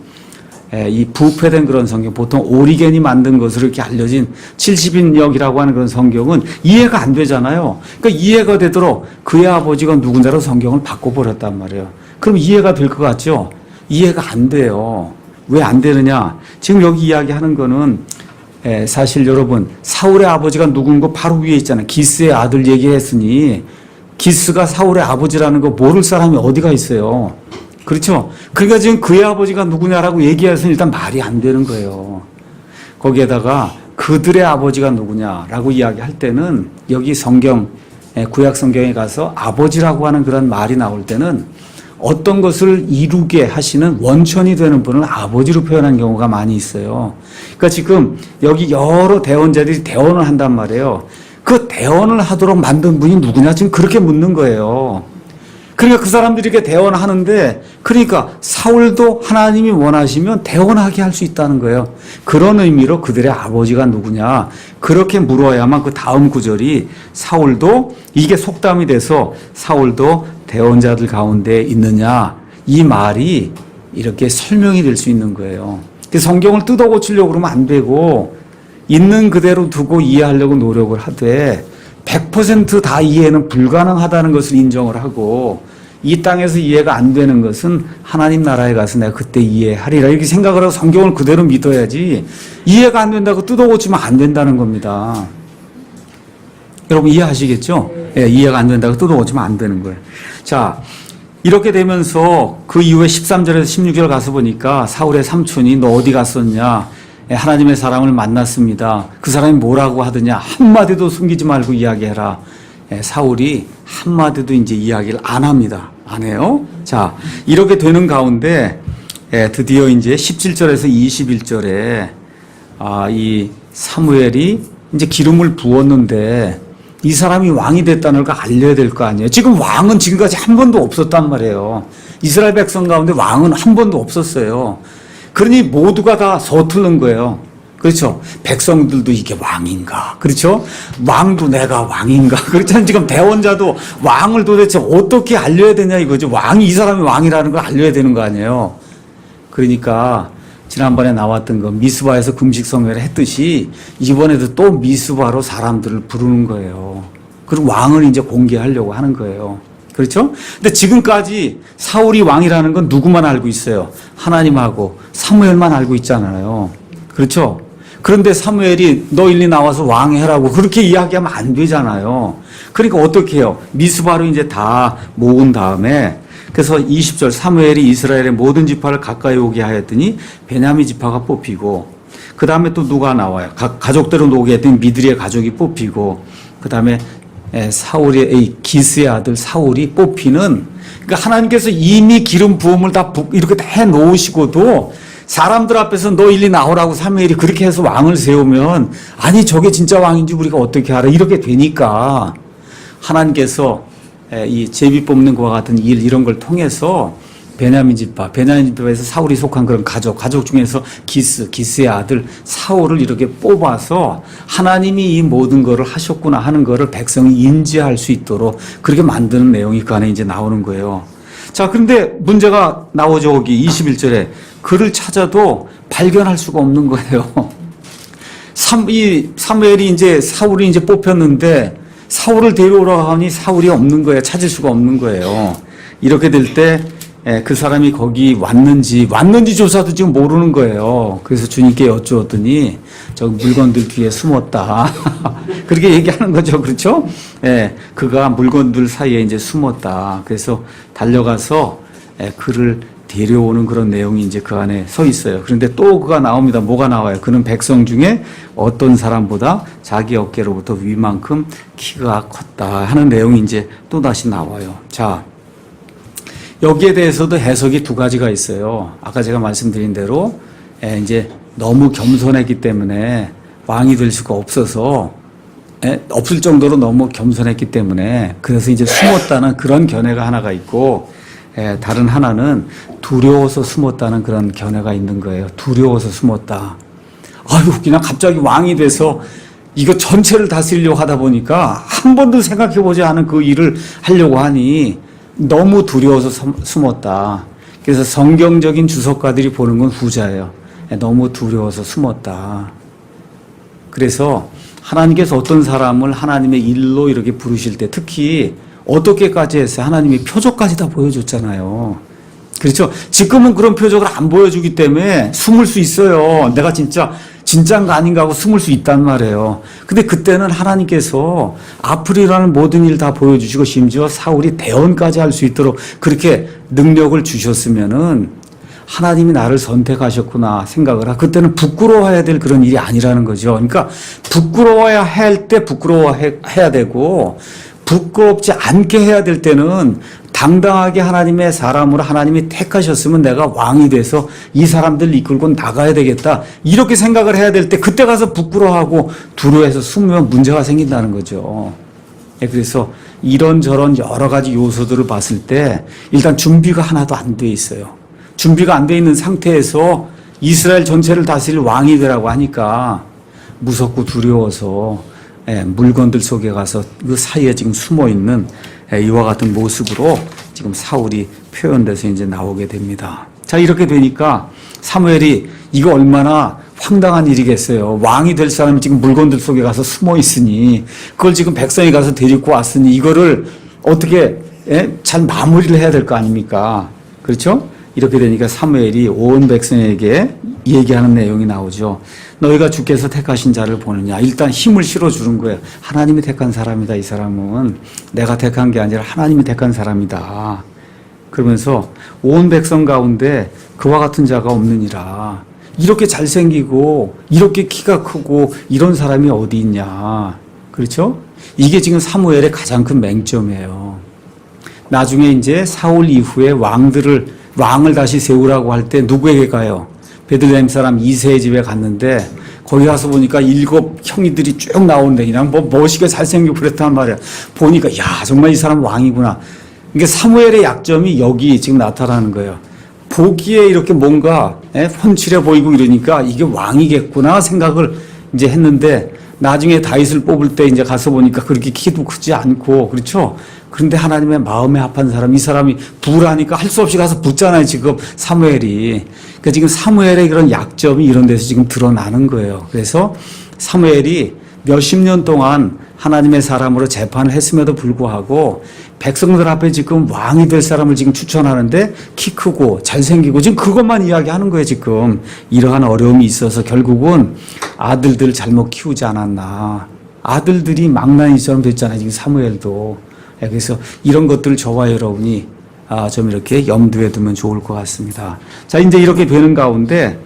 Speaker 2: 이 부패된 그런 성경, 보통 오리겐이 만든 것으로 이렇게 알려진 70인역이라고 하는 그런 성경은 이해가 안 되잖아요. 그러니까 이해가 되도록 그의 아버지가 누군가로 성경을 바꿔버렸단 말이에요. 그럼 이해가 될 것 같죠? 이해가 안 돼요. 왜 안 되느냐? 지금 여기 이야기하는 거는 사실 여러분, 사울의 아버지가 누군 거 바로 위에 있잖아요. 기스의 아들 얘기했으니 기스가 사울의 아버지라는 거 모를 사람이 어디가 있어요. 그렇죠? 그러니까 지금 그의 아버지가 누구냐라고 얘기해서는 일단 말이 안 되는 거예요. 거기에다가 그들의 아버지가 누구냐라고 이야기할 때는 여기 성경, 구약 성경에 가서 아버지라고 하는 그런 말이 나올 때는 어떤 것을 이루게 하시는 원천이 되는 분을 아버지로 표현한 경우가 많이 있어요. 그러니까 지금 여기 여러 대원자들이 대원을 한단 말이에요. 그 대원을 하도록 만든 분이 누구냐 지금 그렇게 묻는 거예요. 그러니까 그 사람들이 이렇게 대원하는데, 그러니까 사울도 하나님이 원하시면 대원하게 할 수 있다는 거예요. 그런 의미로 그들의 아버지가 누구냐 그렇게 물어야만 그 다음 구절이 사울도, 이게 속담이 돼서 사울도 대원자들 가운데 있느냐 이 말이 이렇게 설명이 될 수 있는 거예요. 성경을 뜯어 고치려고 그러면 안 되고 있는 그대로 두고 이해하려고 노력을 하되 100% 다 이해는 불가능하다는 것을 인정을 하고, 이 땅에서 이해가 안 되는 것은 하나님 나라에 가서 내가 그때 이해하리라 이렇게 생각을 하고 성경을 그대로 믿어야지, 이해가 안 된다고 뜯어 고치면 안 된다는 겁니다. 여러분 이해하시겠죠? 예, 이해가 안 된다고 뜯어 고치면 안 되는 거예요. 자, 이렇게 되면서 그 이후에 13절에서 16절 가서 보니까 사울의 삼촌이 너 어디 갔었냐? 하나님의 사람을 만났습니다. 그 사람이 뭐라고 하더냐? 한마디도 숨기지 말고 이야기해라. 사울이 한마디도 이제 이야기를 안 합니다. 안 해요? 자, 이렇게 되는 가운데 드디어 이제 17절에서 21절에 이 사무엘이 이제 기름을 부었는데 이 사람이 왕이 됐다는 걸 알려야 될 거 아니에요. 지금 왕은 지금까지 한 번도 없었단 말이에요. 이스라엘 백성 가운데 왕은 한 번도 없었어요. 그러니 모두가 다 서투른 거예요. 그렇죠? 백성들도 이게 왕인가? 그렇죠? 왕도 내가 왕인가? 그렇잖아요. 지금 대원자도 왕을 도대체 어떻게 알려야 되냐 이거죠. 왕이 이 사람이 왕이라는 걸 알려야 되는 거 아니에요. 그러니까 지난번에 나왔던 거 미스바에서 금식성회를 했듯이 이번에도 또 미스바로 사람들을 부르는 거예요. 그리고 왕을 이제 공개하려고 하는 거예요. 그렇죠? 근데 지금까지 사울이 왕이라는 건 누구만 알고 있어요? 하나님하고 사무엘만 알고 있잖아요. 그렇죠? 그런데 사무엘이 너 일리 나와서 왕해라고 그렇게 이야기하면 안 되잖아요. 그러니까 어떻게 해요? 미스바로 이제 다 모은 다음에, 그래서 20절 사무엘이 이스라엘의 모든 지파를 가까이 오게 하였더니 베냐민 지파가 뽑히고, 그 다음에 또 누가 나와요? 가족대로 오게 했더니 미드리의 가족이 뽑히고, 그 다음에 사울의 기스의 아들 사울이 뽑히는, 그러니까 하나님께서 이미 기름 부음을 다 이렇게 다 해놓으시고도 사람들 앞에서 너 일리 나오라고 사무엘이 그렇게 해서 왕을 세우면, 아니 저게 진짜 왕인지 우리가 어떻게 알아? 이렇게 되니까 하나님께서 이 제비 뽑는 것과 같은 일, 이런 걸 통해서 베냐민 지파에서 사울이 속한 그런 가족 중에서 기스의 아들 사울을 이렇게 뽑아서 하나님이 이 모든 것을 하셨구나 하는 것을 백성이 인지할 수 있도록 그렇게 만드는 내용이 그 안에 이제 나오는 거예요. 자, 그런데 문제가 나오죠. 여기 21절에 그를 찾아도 발견할 수가 없는 거예요. 사무엘이 이제 사울이 이제 뽑혔는데 사울을 데려오라고 하니 사울이 없는 거예요. 찾을 수가 없는 거예요. 이렇게 될 때 그 사람이 거기 왔는지 조사도 지금 모르는 거예요. 그래서 주님께 여쭈었더니 저 물건들 뒤에 숨었다. 그렇게 얘기하는 거죠. 그렇죠? 그가 물건들 사이에 이제 숨었다. 그래서 달려가서 그를 데려오는 그런 내용이 이제 그 안에 서 있어요. 그런데 또 그가 나옵니다. 뭐가 나와요? 그는 백성 중에 어떤 사람보다 자기 어깨로부터 위만큼 키가 컸다 하는 내용이 이제 또 다시 나와요. 자, 여기에 대해서도 해석이 두 가지가 있어요. 아까 제가 말씀드린 대로 이제 너무 겸손했기 때문에 왕이 될 수가 없어서, 없을 정도로 너무 겸손했기 때문에 그래서 이제 숨었다는 그런 견해가 하나가 있고, 다른 하나는 두려워서 숨었다는 그런 견해가 있는 거예요. 두려워서 숨었다. 아유, 그냥 갑자기 왕이 돼서 이거 전체를 다스리려고 하다 보니까 한 번도 생각해보지 않은 그 일을 하려고 하니 너무 두려워서 숨었다. 그래서 성경적인 주석가들이 보는 건 후자예요. 너무 두려워서 숨었다. 그래서 하나님께서 어떤 사람을 하나님의 일로 이렇게 부르실 때 특히 어떻게까지 했어요? 하나님이 표적까지 다 보여줬잖아요. 그렇죠? 지금은 그런 표적을 안 보여주기 때문에 숨을 수 있어요. 내가 진짜인가 아닌가 하고 숨을 수 있단 말이에요. 근데 그때는 하나님께서 앞으로 일어나는 모든 일 다 보여주시고 심지어 사울이 대언까지 할 수 있도록 그렇게 능력을 주셨으면은 하나님이 나를 선택하셨구나 생각을 하고 그때는 부끄러워해야 될 그런 일이 아니라는 거죠. 그러니까 부끄러워야 할 때 부끄러워해야 되고 부끄럽지 않게 해야 될 때는 당당하게 하나님의 사람으로 하나님이 택하셨으면 내가 왕이 돼서 이 사람들 이끌고 나가야 되겠다. 이렇게 생각을 해야 될 때 그때 가서 부끄러워하고 두려워해서 숨으면 문제가 생긴다는 거죠. 그래서 이런저런 여러 가지 요소들을 봤을 때 일단 준비가 하나도 안 돼 있어요. 준비가 안 돼 있는 상태에서 이스라엘 전체를 다스릴 왕이 되라고 하니까 무섭고 두려워서 물건들 속에 가서 그 사이에 지금 숨어 있는 이와 같은 모습으로 지금 사울이 표현돼서 이제 나오게 됩니다. 자, 이렇게 되니까 사무엘이 이거 얼마나 황당한 일이겠어요. 왕이 될 사람이 지금 물건들 속에 가서 숨어 있으니 그걸 지금 백성이 가서 데리고 왔으니 이거를 어떻게 잘 마무리를 해야 될 거 아닙니까? 그렇죠? 이렇게 되니까 사무엘이 온 백성에게 얘기하는 내용이 나오죠. 너희가 주께서 택하신 자를 보느냐. 일단 힘을 실어주는 거예요. 하나님이 택한 사람이다. 이 사람은 내가 택한 게 아니라 하나님이 택한 사람이다. 그러면서 온 백성 가운데 그와 같은 자가 없느니라. 이렇게 잘생기고 이렇게 키가 크고 이런 사람이 어디 있냐. 그렇죠? 이게 지금 사무엘의 가장 큰 맹점이에요. 나중에 이제 사울 이후에 왕을 다시 세우라고 할 때 누구에게 가요? 베들레헴 사람 이새의 집에 갔는데 거기 가서 보니까 7 형이들이 쭉 나오는데 그냥 뭐 멋있게 잘생기고 그랬단 말이야. 보니까 야 정말 이 사람 왕이구나. 이게 사무엘의 약점이 여기 지금 나타나는 거예요. 보기에 이렇게 뭔가 훤칠해 보이고 이러니까 이게 왕이겠구나 생각을 이제 했는데 나중에 다윗을 뽑을 때 이제 가서 보니까 그렇게 키도 크지 않고 그렇죠. 그런데 하나님의 마음에 합한 사람, 이 사람이 부라니까 할 수 없이 가서 붙잖아요, 지금 사무엘이. 그러니까 지금 사무엘의 그런 약점이 이런 데서 지금 드러나는 거예요. 그래서 사무엘이 몇십 년 동안 하나님의 사람으로 재판을 했음에도 불구하고 백성들 앞에 지금 왕이 될 사람을 지금 추천하는데 키 크고 잘생기고 지금 그것만 이야기하는 거예요, 지금. 이러한 어려움이 있어서 결국은 아들들 잘못 키우지 않았나. 아들들이 망나니처럼 됐잖아요, 지금 사무엘도. 그래서 이런 것들을 저와 여러분이 좀 이렇게 염두에 두면 좋을 것 같습니다. 자, 이제 이렇게 되는 가운데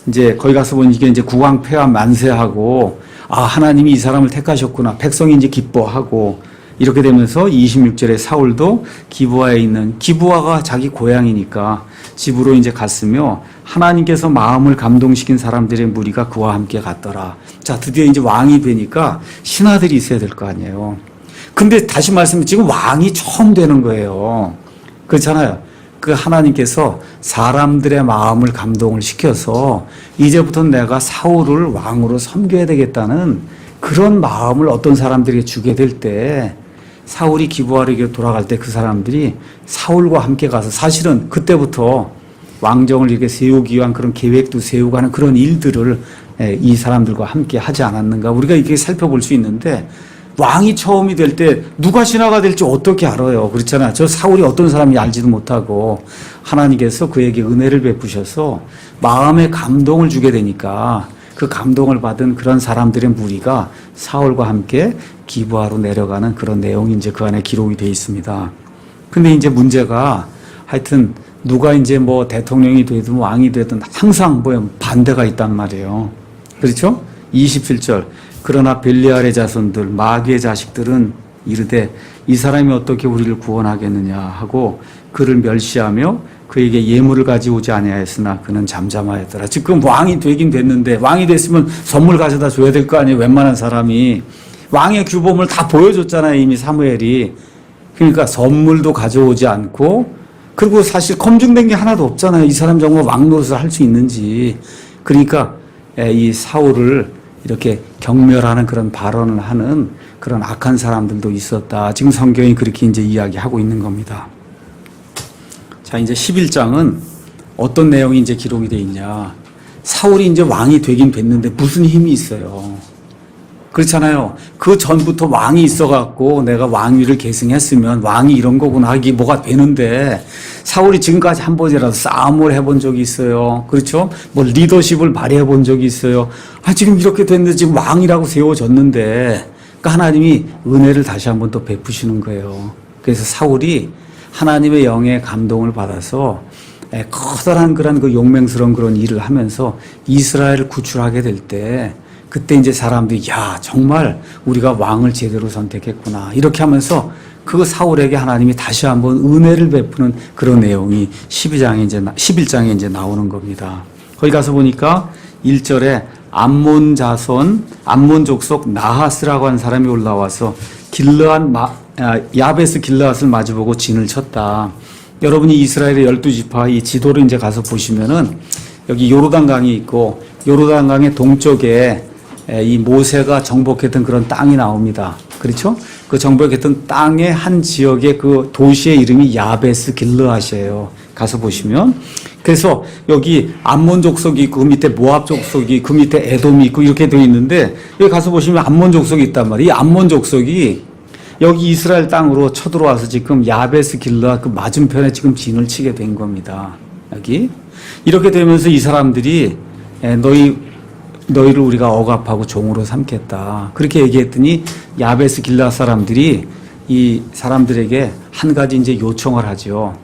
Speaker 2: 이제 거기 가서 보니 이게 이제 국왕폐하 만세하고 하나님이 이 사람을 택하셨구나. 백성이 이제 기뻐하고 이렇게 되면서 26절에 사울도 기브아에 있는 기브아가 자기 고향이니까 집으로 이제 갔으며 하나님께서 마음을 감동시킨 사람들의 무리가 그와 함께 갔더라. 자, 드디어 이제 왕이 되니까 신하들이 있어야 될 거 아니에요. 근데 다시 말씀드리면 지금 왕이 처음 되는 거예요. 그렇잖아요. 그 하나님께서 사람들의 마음을 감동을 시켜서 이제부터 내가 사울을 왕으로 섬겨야 되겠다는 그런 마음을 어떤 사람들에게 주게 될 때 사울이 기브아에게 돌아갈 때 그 사람들이 사울과 함께 가서 사실은 그때부터 왕정을 이렇게 세우기 위한 그런 계획도 세우고 하는 그런 일들을 이 사람들과 함께 하지 않았는가 우리가 이렇게 살펴볼 수 있는데 왕이 처음이 될 때 누가 신하가 될지 어떻게 알아요? 그렇잖아요. 저 사울이 어떤 사람인지 알지도 못하고 하나님께서 그에게 은혜를 베푸셔서 마음에 감동을 주게 되니까 그 감동을 받은 그런 사람들의 무리가 사울과 함께 기브아로 내려가는 그런 내용이 이제 그 안에 기록이 되어 있습니다. 근데 이제 문제가 하여튼 누가 이제 뭐 대통령이 되든 왕이 되든 항상 뭐 반대가 있단 말이에요. 그렇죠? 27절. 그러나 벨리알의 자손들 마귀의 자식들은 이르되 이 사람이 어떻게 우리를 구원하겠느냐 하고 그를 멸시하며 그에게 예물을 가져오지 아니하였으나 그는 잠잠하였더라. 지금 왕이 되긴 됐는데 왕이 됐으면 선물 가져다 줘야 될 거 아니에요. 웬만한 사람이. 왕의 규범을 다 보여줬잖아요. 이미 사무엘이. 그러니까 선물도 가져오지 않고 그리고 사실 검증된 게 하나도 없잖아요. 이 사람 정말 왕 노릇을 할 수 있는지. 그러니까 이 사울을 이렇게 경멸하는 그런 발언을 하는 그런 악한 사람들도 있었다. 지금 성경이 그렇게 이제 이야기하고 있는 겁니다. 자, 이제 11장은 어떤 내용이 이제 기록이 되어 있냐. 사울이 이제 왕이 되긴 됐는데 무슨 힘이 있어요. 그렇잖아요. 그 전부터 왕이 있어갖고 내가 왕위를 계승했으면 왕이 이런 거구나 하기 뭐가 되는데 사울이 지금까지 한 번이라도 싸움을 해본 적이 있어요. 그렇죠? 뭐 리더십을 발휘해 본 적이 있어요. 지금 이렇게 됐는데 지금 왕이라고 세워졌는데 그러니까 하나님이 은혜를 다시 한번 또 베푸시는 거예요. 그래서 사울이 하나님의 영의 감동을 받아서 커다란 그런 그 용맹스러운 그런 일을 하면서 이스라엘을 구출하게 될 때 그때 이제 사람들이 야 정말 우리가 왕을 제대로 선택했구나 이렇게 하면서 그 사울에게 하나님이 다시 한번 은혜를 베푸는 그런 내용이 11장에 이제 나오는 겁니다. 거기 가서 보니까 1절에 암몬 족속 나하스라고 하는 사람이 올라와서 야베스 길르앗을 마주보고 진을 쳤다. 여러분이 이스라엘의 12지파 이 지도를 이제 가서 보시면은 여기 요르단강이 있고 요르단강의 동쪽에 이 모세가 정복했던 그런 땅이 나옵니다. 그렇죠? 그 정복했던 땅의 한 지역의 그 도시의 이름이 야베스 길르앗이에요. 가서 보시면. 그래서 여기 암몬 족속이 있고 그 밑에 모압 족속이 그 밑에 에돔이 있고 이렇게 되어 있는데 여기 가서 보시면 암몬 족속이 있단 말이에요. 이 암몬 족속이 여기 이스라엘 땅으로 쳐들어와서 지금 야베스 길르앗 그 맞은편에 지금 진을 치게 된 겁니다. 여기. 이렇게 되면서 이 사람들이 너희를 우리가 억압하고 종으로 삼겠다. 그렇게 얘기했더니 야베스 길르앗 사람들이 이 사람들에게 한 가지 이제 요청을 하죠.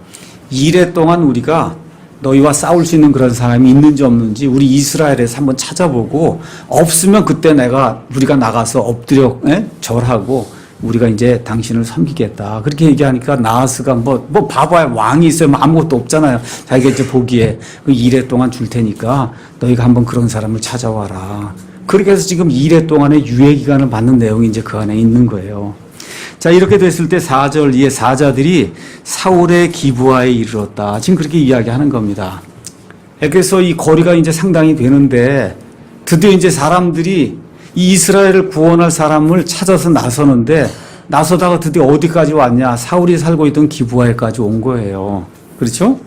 Speaker 2: 2래 동안 우리가 너희와 싸울 수 있는 그런 사람이 있는지 없는지 우리 이스라엘에서 한번 찾아보고 없으면 그때 우리가 나가서 엎드려 절하고 우리가 이제 당신을 섬기겠다. 그렇게 얘기하니까 나하스가 뭐 봐봐야 왕이 있으면 아무것도 없잖아요. 자기가 이제 보기에 2래 동안 줄 테니까 너희가 한번 그런 사람을 찾아와라. 그렇게 해서 지금 2래 동안의 유예 기간을 받는 내용이 이제 그 안에 있는 거예요. 자, 이렇게 됐을 때 4절 이에 사자들이 사울의 기브아에 이르렀다. 지금 그렇게 이야기하는 겁니다. 그래서 이 거리가 이제 상당히 되는데 드디어 이제 사람들이 이 이스라엘을 구원할 사람을 찾아서 나서다가 드디어 어디까지 왔냐? 사울이 살고 있던 기브아에까지 온 거예요. 그렇죠?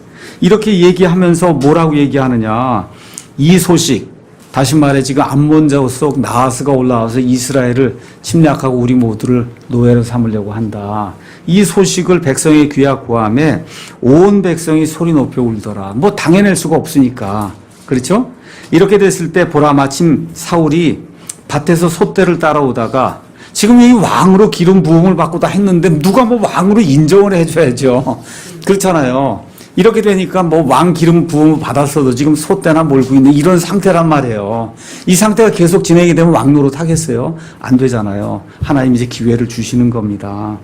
Speaker 2: 이렇게 얘기하면서 뭐라고 얘기하느냐? 이 소식, 다시 말해 지금 암몬 족속 나하스가 올라와서 이스라엘을 침략하고 우리 모두를 노예로 삼으려고 한다. 이 소식을 백성의 귀에 구하매 온 백성이 소리 높여 울더라. 뭐 당해낼 수가 없으니까. 그렇죠? 이렇게 됐을 때 보라 마침 사울이 밭에서 소떼를 따라오다가 지금 이 왕으로 기름 부음을 받고 다 했는데 누가 뭐 왕으로 인정을 해줘야죠. 그렇잖아요. 이렇게 되니까 뭐 왕 기름 부음을 받았어도 지금 소떼나 몰고 있는 이런 상태란 말이에요. 이 상태가 계속 진행이 되면 왕 노릇 하겠어요? 안 되잖아요. 하나님이 이제 기회를 주시는 겁니다.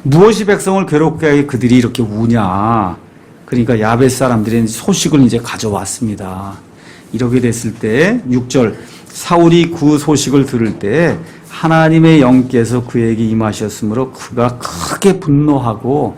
Speaker 2: 무엇이 백성을 괴롭게 하게 그들이 이렇게 우냐. 그러니까 야베스 사람들이 소식을 이제 가져왔습니다. 이렇게 됐을 때 6절 사울이 그 소식을 들을 때 하나님의 영께서 그에게 임하셨으므로 그가 크게 분노하고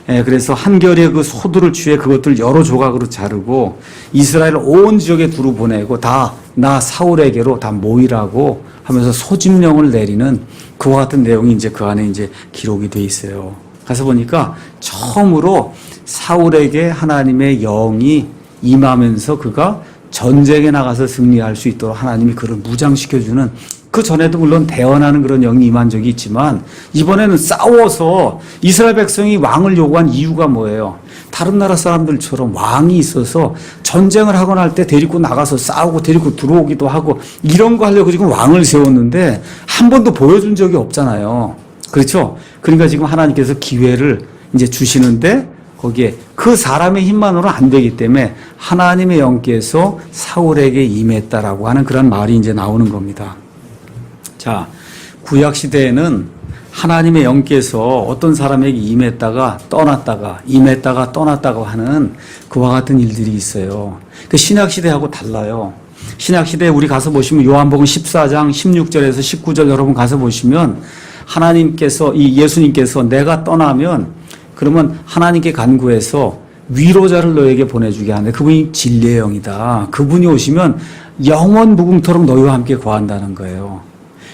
Speaker 2: 그래서 한결에 그 소들을 취해 그것들 여러 조각으로 자르고 이스라엘 온 지역에 두루 보내고 다 나 사울에게로 다 모이라고 하면서 소집령을 내리는 그와 같은 내용이 이제 그 안에 이제 기록이 돼 있어요. 가서 보니까 처음으로 사울에게 하나님의 영이 임하면서 그가 전쟁에 나가서 승리할 수 있도록 하나님이 그를 무장시켜주는 그 전에도 물론 대언하는 그런 영이 임한 적이 있지만 이번에는 싸워서 이스라엘 백성이 왕을 요구한 이유가 뭐예요? 다른 나라 사람들처럼 왕이 있어서 전쟁을 하거나 할 때 데리고 나가서 싸우고 데리고 들어오기도 하고 이런 거 하려고 지금 왕을 세웠는데 한 번도 보여준 적이 없잖아요. 그렇죠? 그러니까 지금 하나님께서 기회를 이제 주시는데 거기에 그 사람의 힘만으로는 안 되기 때문에 하나님의 영께서 사울에게 임했다라고 하는 그런 말이 이제 나오는 겁니다. 자, 구약 시대에는 하나님의 영께서 어떤 사람에게 임했다가 떠났다가 하는 그와 같은 일들이 있어요. 그 신약 시대하고 달라요. 신약 시대에 우리 가서 보시면 요한복음 14장 16절에서 19절 여러분 가서 보시면 하나님께서 예수님께서 내가 떠나면 그러면 하나님께 간구해서 위로자를 너에게 보내주게 하는데 그분이 진리의 영이다. 그분이 오시면 영원 무궁토록 너희와 함께 거한다는 거예요.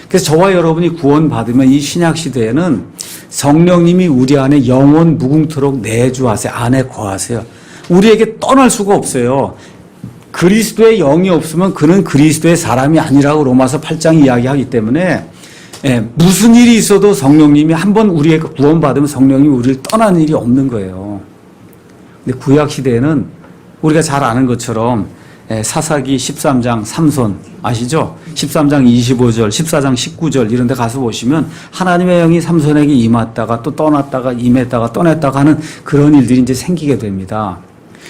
Speaker 2: 그래서 저와 여러분이 구원받으면 이 신약 시대에는 성령님이 우리 안에 영원 무궁토록 내주하세요. 안에 거하세요. 우리에게 떠날 수가 없어요. 그리스도의 영이 없으면 그는 그리스도의 사람이 아니라고 로마서 8장 이야기하기 때문에 무슨 일이 있어도 성령님이 한번 우리의 구원받으면 성령님이 우리를 떠나는 일이 없는 거예요. 근데 구약 시대에는 우리가 잘 아는 것처럼 사사기 13장 삼손 아시죠? 13장 25절, 14장 19절 이런 데 가서 보시면 하나님의 영이 삼손에게 임했다가 또 떠났다가 임했다가 떠났다가 하는 그런 일들이 이제 생기게 됩니다.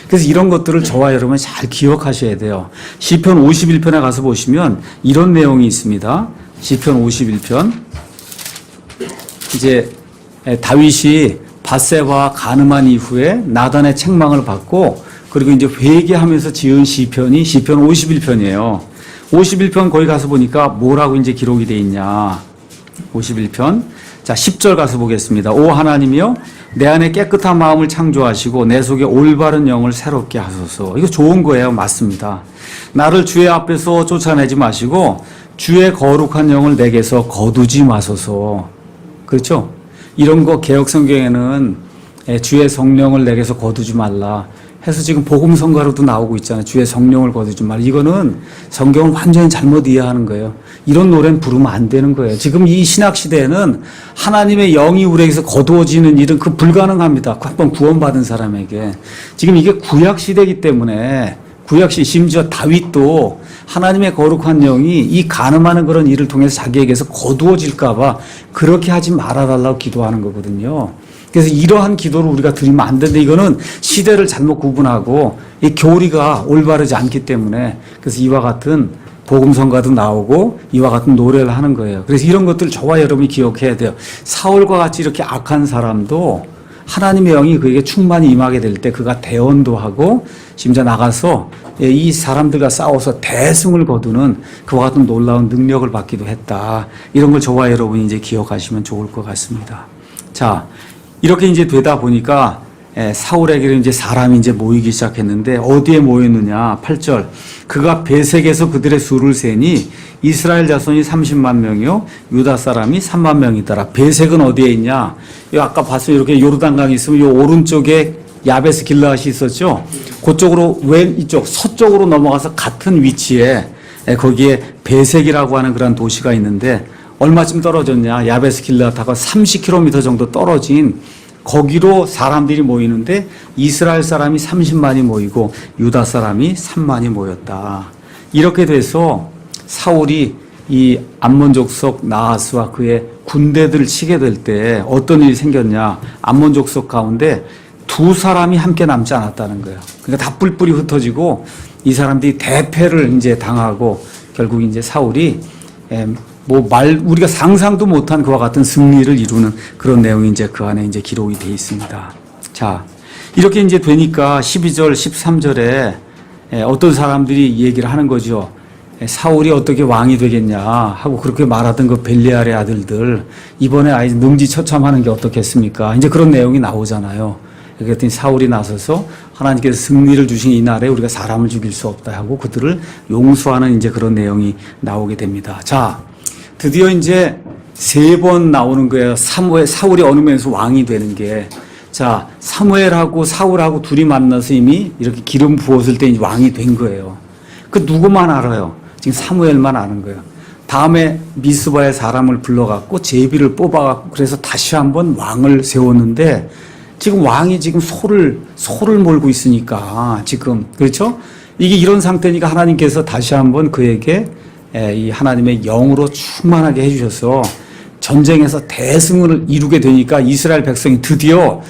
Speaker 2: 그래서 이런 것들을 저와 여러분이 잘 기억하셔야 돼요. 시편 51편에 가서 보시면 이런 내용이 있습니다. 시편 51편. 이제 다윗이 밧세바와 간음한 이후에 나단의 책망을 받고 그리고 이제 회개하면서 지은 시편이 시편 51편이에요. 51편 거기 가서 보니까 뭐라고 이제 기록이 돼 있냐. 51편. 자, 10절 가서 보겠습니다. 오 하나님이여 내 안에 깨끗한 마음을 창조하시고 내 속에 올바른 영을 새롭게 하소서. 이거 좋은 거예요. 맞습니다. 나를 주의 앞에서 쫓아내지 마시고 주의 거룩한 영을 내게서 거두지 마소서. 그렇죠? 이런 거 개혁 성경에는 주의 성령을 내게서 거두지 말라 해서 지금 복음 성가로도 나오고 있잖아요. 주의 성령을 거두지 말라. 이거는 성경을 완전히 잘못 이해하는 거예요. 이런 노래는 부르면 안 되는 거예요. 지금 이 신학 시대에는 하나님의 영이 우리에게서 거두어지는 일은 그 불가능합니다. 한번 구원받은 사람에게. 지금 이게 구약 시대이기 때문에 구약 시 심지어 다윗도 하나님의 거룩한 영이 이 간음하는 그런 일을 통해서 자기에게서 거두어질까 봐 그렇게 하지 말아달라고 기도하는 거거든요. 그래서 이러한 기도를 우리가 드리면 안 되는데 이거는 시대를 잘못 구분하고 이 교리가 올바르지 않기 때문에 그래서 이와 같은 복음성가도 나오고 이와 같은 노래를 하는 거예요. 그래서 이런 것들을 저와 여러분이 기억해야 돼요. 사울과 같이 이렇게 악한 사람도 하나님의 영이 그에게 충만히 임하게 될 때 그가 대언도 하고 심지어 나가서 이 사람들과 싸워서 대승을 거두는 그와 같은 놀라운 능력을 받기도 했다. 이런 걸 저와 여러분이 이제 기억하시면 좋을 것 같습니다. 자, 이렇게 이제 되다 보니까 사울에게는 이제 사람이 이제 모이기 시작했는데 어디에 모였느냐? 8절. 그가 베색에서 그들의 수를 세니 이스라엘 자손이 30만 명이요 유다 사람이 3만 명이더라. 베색은 어디에 있냐? 아까 봤어요. 이렇게 요르단강이 있으면 이 오른쪽에 야베스 길라앗이 있었죠. 그쪽으로 왼이쪽 서쪽으로 넘어가서 같은 위치에 거기에 베색이라고 하는 그런 도시가 있는데 얼마쯤 떨어졌냐? 야베스 길라앗하고 30km 정도 떨어진 거기로 사람들이 모이는데 이스라엘 사람이 30만이 모이고 유다 사람이 3만이 모였다. 이렇게 돼서 사울이 이 암몬 족속 나하스와 그의 군대들을 치게 될 때 어떤 일이 생겼냐? 암몬 족속 가운데 두 사람이 함께 남지 않았다는 거예요. 그러니까 다 뿔뿔이 흩어지고 이 사람들이 대패를 이제 당하고 결국 이제 사울이 우리가 상상도 못한 그와 같은 승리를 이루는 그런 내용이 이제 그 안에 이제 기록이 되어 있습니다. 자, 이렇게 이제 되니까 12절, 13절에 어떤 사람들이 얘기를 하는 거죠. 사울이 어떻게 왕이 되겠냐 하고 그렇게 말하던 그 벨리알의 아들들 이번에 아예 능지처참하는 게 어떻겠습니까? 이제 그런 내용이 나오잖아요. 그랬더니 사울이 나서서 하나님께서 승리를 주신 이 날에 우리가 사람을 죽일 수 없다 하고 그들을 용서하는 이제 그런 내용이 나오게 됩니다. 자, 드디어 이제 3번 나오는 거예요. 사울이 어느 면에서 왕이 되는 게. 자, 사무엘하고 사울하고 둘이 만나서 이미 이렇게 기름 부었을 때 이제 왕이 된 거예요. 그 누구만 알아요? 지금 사무엘만 아는 거예요. 다음에 미스바의 사람을 불러갖고 제비를 뽑아갖고 그래서 다시 한번 왕을 세웠는데 지금 왕이 지금 소를 몰고 있으니까 지금 그렇죠? 이게 이런 상태니까 하나님께서 다시 한번 그에게 이 하나님의 영으로 충만하게 해주셔서 전쟁에서 대승을 이루게 되니까 이스라엘 백성이 드디어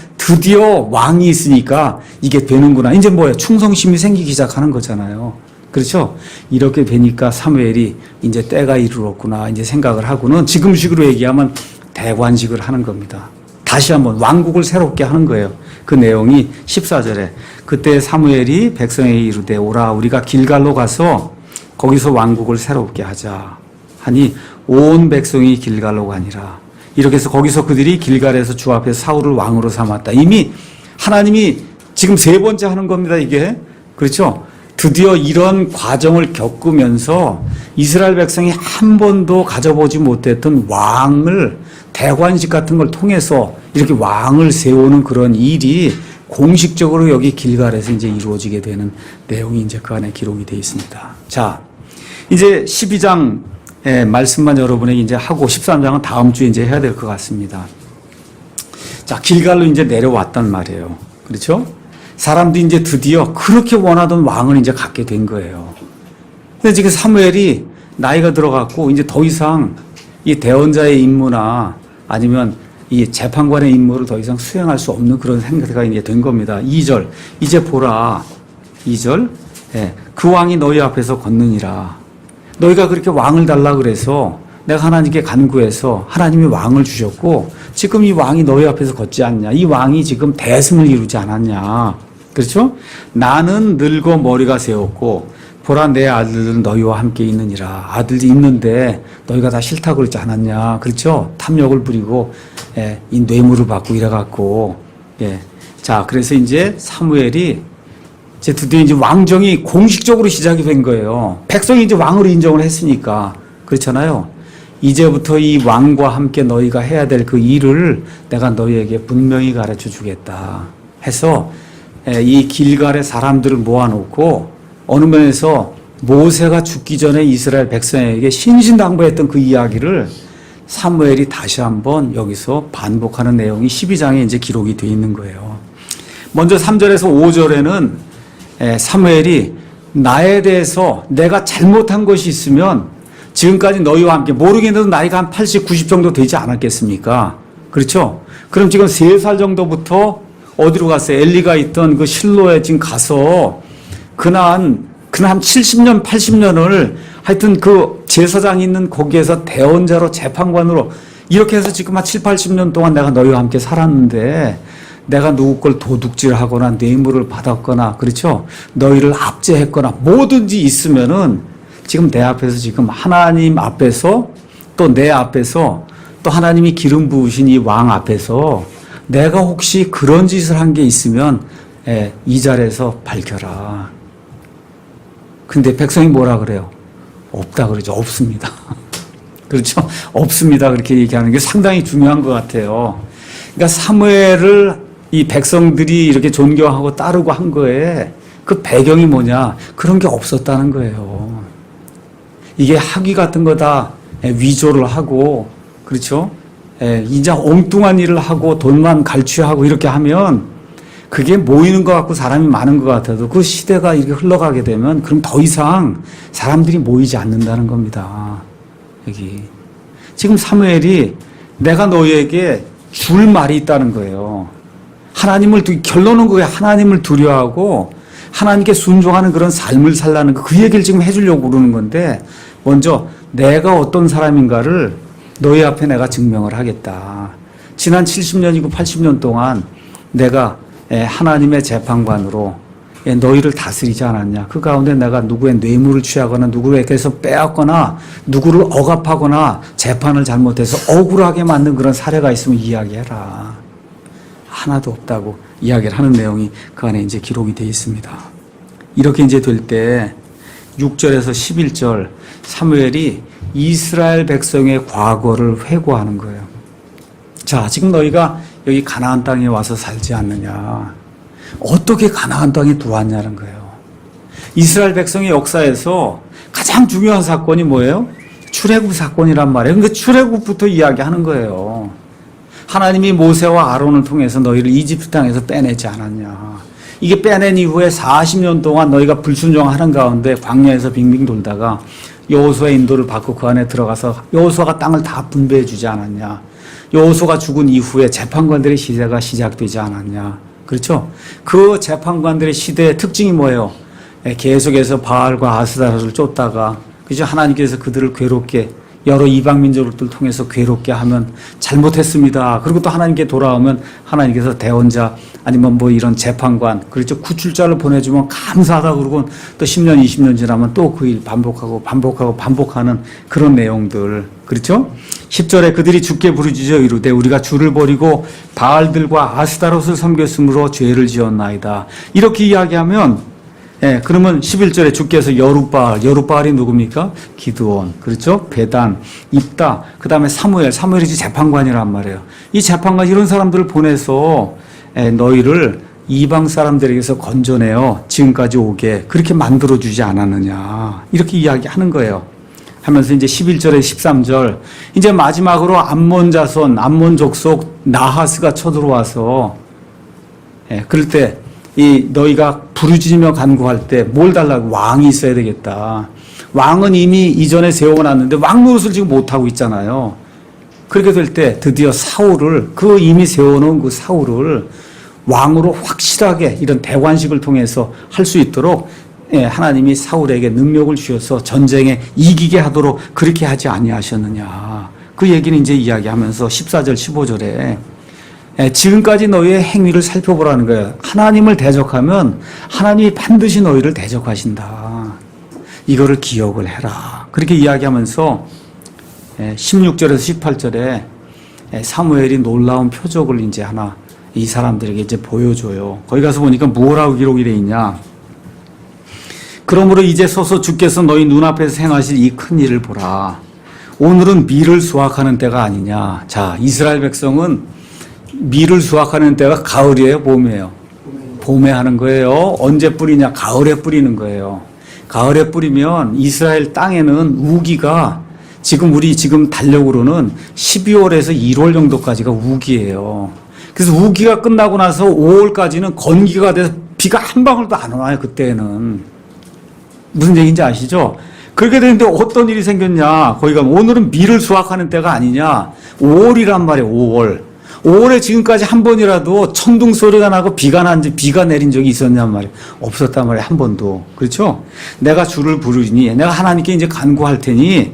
Speaker 2: 왕이 있으니까 이게 되는구나. 이제 뭐예요? 충성심이 생기기 시작하는 거잖아요. 그렇죠? 이렇게 되니까 사무엘이 이제 때가 이르렀구나. 이제 생각을 하고는 지금식으로 얘기하면 대관식을 하는 겁니다. 다시 한번 왕국을 새롭게 하는 거예요. 그 내용이 14절에 그때 사무엘이 백성에게 이르되 오라 우리가 길갈로 가서 거기서 왕국을 새롭게 하자 하니 온 백성이 길갈로 가니라. 이렇게 해서 거기서 그들이 길갈에서 주 앞에서 사울을 왕으로 삼았다. 이미 하나님이 지금 3번째 하는 겁니다. 이게 그렇죠? 드디어 이런 과정을 겪으면서 이스라엘 백성이 한 번도 가져보지 못했던 왕을 대관식 같은 걸 통해서 이렇게 왕을 세우는 그런 일이 공식적으로 여기 길갈에서 이제 이루어지게 되는 내용이 이제 그 안에 기록이 되어 있습니다. 자, 이제 12장 말씀만 여러분에게 이제 하고 13장은 다음 주에 이제 해야 될 것 같습니다. 자, 길갈로 이제 내려왔단 말이에요. 그렇죠? 사람들이 이제 드디어 그렇게 원하던 왕을 이제 갖게 된 거예요. 근데 지금 사무엘이 나이가 들어갔고 이제 더 이상 이 대언자의 임무나 아니면 이 재판관의 임무를 더 이상 수행할 수 없는 그런 상태가 이제 된 겁니다. 2절. 이제 보라. 2절. 그 왕이 너희 앞에서 걷느니라. 너희가 그렇게 왕을 달라 그래서 내가 하나님께 간구해서 하나님이 왕을 주셨고 지금 이 왕이 너희 앞에서 걷지 않냐. 이 왕이 지금 대승을 이루지 않았냐. 그렇죠? 나는 늙어 머리가 세웠고 보라 내 아들들은 너희와 함께 있느니라. 아들이 있는데 너희가 다 싫다고 그러지 않았냐. 그렇죠? 탐욕을 부리고 이 뇌물을 받고 이래갖고 자 그래서 이제 사무엘이 이제 드디어 이제 왕정이 공식적으로 시작이 된 거예요. 백성이 이제 왕으로 인정을 했으니까 그렇잖아요. 이제부터 이 왕과 함께 너희가 해야 될 그 일을 내가 너희에게 분명히 가르쳐 주겠다 해서 이 길갈의 사람들을 모아놓고 어느 면에서 모세가 죽기 전에 이스라엘 백성에게 신신당부했던 그 이야기를 사무엘이 다시 한번 여기서 반복하는 내용이 12장에 이제 기록이 되어 있는 거예요. 먼저 3절에서 5절에는 사무엘이 나에 대해서 내가 잘못한 것이 있으면 지금까지 너희와 함께 모르겠는데 나이가 한 80, 90 정도 되지 않았겠습니까? 그렇죠? 그럼 지금 3살 정도부터 어디로 갔어요? 엘리가 있던 그 실로에 지금 가서 그난 한 70년, 80년을 하여튼 그 제사장이 있는 거기에서 대언자로 재판관으로 이렇게 해서 지금 한 7, 80년 동안 내가 너희와 함께 살았는데 내가 누구 걸 도둑질하거나 뇌물을 받았거나 그렇죠? 너희를 압제했거나 뭐든지 있으면은 지금 내 앞에서 지금 하나님 앞에서 또 내 앞에서 또 하나님이 기름 부으신 이 왕 앞에서 내가 혹시 그런 짓을 한 게 있으면 이 자리에서 밝혀라. 근데 백성이 뭐라 그래요? 없다 그러죠. 없습니다. 그렇죠? 없습니다. 그렇게 얘기하는 게 상당히 중요한 것 같아요. 그러니까 사무엘을 이 백성들이 이렇게 존경하고 따르고 한 거에 그 배경이 뭐냐? 그런 게 없었다는 거예요. 이게 학위 같은 거 다 위조를 하고, 그렇죠? 이제 엉뚱한 일을 하고 돈만 갈취하고 이렇게 하면 그게 모이는 것 같고 사람이 많은 것 같아도 그 시대가 이렇게 흘러가게 되면 그럼 더 이상 사람들이 모이지 않는다는 겁니다. 여기. 지금 사무엘이 내가 너희에게 줄 말이 있다는 거예요. 결론은 그게 하나님을 두려워하고 하나님께 순종하는 그런 삶을 살라는 그 얘기를 지금 해주려고 그러는 건데 먼저 내가 어떤 사람인가를 너희 앞에 내가 증명을 하겠다. 지난 70년이고 80년 동안 내가 하나님의 재판관으로 너희를 다스리지 않았냐. 그 가운데 내가 누구의 뇌물을 취하거나 누구에게서 빼앗거나 누구를 억압하거나 재판을 잘못해서 억울하게 만든 그런 사례가 있으면 이야기해라. 하나도 없다고 이야기를 하는 내용이 그 안에 이제 기록이 되어 있습니다. 이렇게 이제 될 때 6절에서 11절 사무엘이 이스라엘 백성의 과거를 회고하는 거예요. 자, 지금 너희가 여기 가나안 땅에 와서 살지 않느냐. 어떻게 가나안 땅에 들어왔냐는 거예요. 이스라엘 백성의 역사에서 가장 중요한 사건이 뭐예요? 출애굽 사건이란 말이에요. 그러니까 출애굽부터 이야기하는 거예요. 하나님이 모세와 아론을 통해서 너희를 이집트 땅에서 빼내지 않았냐. 이게 빼낸 이후에 40년 동안 너희가 불순종하는 가운데 광야에서 빙빙 돌다가 여호수아의 인도를 받고 그 안에 들어가서 여호수아가 땅을 다 분배해 주지 않았냐. 여호수아가 죽은 이후에 재판관들의 시대가 시작되지 않았냐. 그렇죠? 그 재판관들의 시대의 특징이 뭐예요? 계속해서 바알과 아스타라를 쫓다가 그죠? 하나님께서 그들을 괴롭게 여러 이방 민족들 통해서 괴롭게 하면 잘못했습니다. 그리고 또 하나님께 돌아오면 하나님께서 대언자 아니면 뭐 이런 재판관 그렇죠? 구출자를 보내주면 감사하다 그러고 또 10년 20년 지나면 또 그 일 반복하는 그런 내용들 그렇죠? 10절에 그들이 주께 부르짖어 이르되 우리가 주를 버리고 바알들과 아스타롯을 섬겼으므로 죄를 지었나이다. 이렇게 이야기하면 그러면 11절에 주께서 여룻바알이 누굽니까? 기드온, 그렇죠? 베단, 입다, 그 다음에 사무엘이 재판관이란 말이에요. 이 재판관 이런 사람들을 보내서 너희를 이방 사람들에게서 건져내어 지금까지 오게 그렇게 만들어주지 않았느냐. 이렇게 이야기하는 거예요. 하면서 이제 11절에 13절, 이제 마지막으로 암몬 자손, 암몬 족속 나하스가 쳐들어와서, 그럴 때, 너희가 부르짖으며 간구할 때 뭘 달라고? 왕이 있어야 되겠다. 왕은 이미 이전에 세워놨는데 왕 노릇을 지금 못하고 있잖아요. 그렇게 될 때 드디어 사울을, 그 이미 세워놓은 그 사울을 왕으로 확실하게 이런 대관식을 통해서 할 수 있도록 하나님이 사울에게 능력을 주셔서 전쟁에 이기게 하도록 그렇게 하지 아니하셨느냐. 그 얘기는 이제 이야기하면서 14절 15절에 지금까지 너희의 행위를 살펴보라는 거예요. 하나님을 대적하면 하나님이 반드시 너희를 대적하신다. 이거를 기억을 해라. 그렇게 이야기하면서 16절에서 18절에 사무엘이 놀라운 표적을 이제 하나 이 사람들에게 이제 보여줘요. 거기 가서 보니까 뭐라고 기록이 되어 있냐. 그러므로 이제 서서 주께서 너희 눈앞에서 행하실 이 큰 일을 보라. 오늘은 밀을 수확하는 때가 아니냐. 자, 이스라엘 백성은 밀을 수확하는 때가 가을이에요, 봄이에요? 봄에 하는 거예요. 언제 뿌리냐? 가을에 뿌리는 거예요. 가을에 뿌리면 이스라엘 땅에는 우기가 우리 달력으로는 12월에서 1월 정도까지가 우기예요. 그래서 우기가 끝나고 나서 5월까지는 건기가 돼서 비가 한 방울도 안 와요, 그때는. 무슨 얘기인지 아시죠? 그렇게 되는데 어떤 일이 생겼냐. 거기가 오늘은 밀을 수확하는 때가 아니냐. 5월이란 말이에요. 5월. 5월에 지금까지 한 번이라도 천둥 소리가 나고 비가 내린 적이 있었냔 말이에요. 없었단 말이에요. 한 번도. 그렇죠? 내가 주를 부르니 내가 하나님께 이제 간구할 테니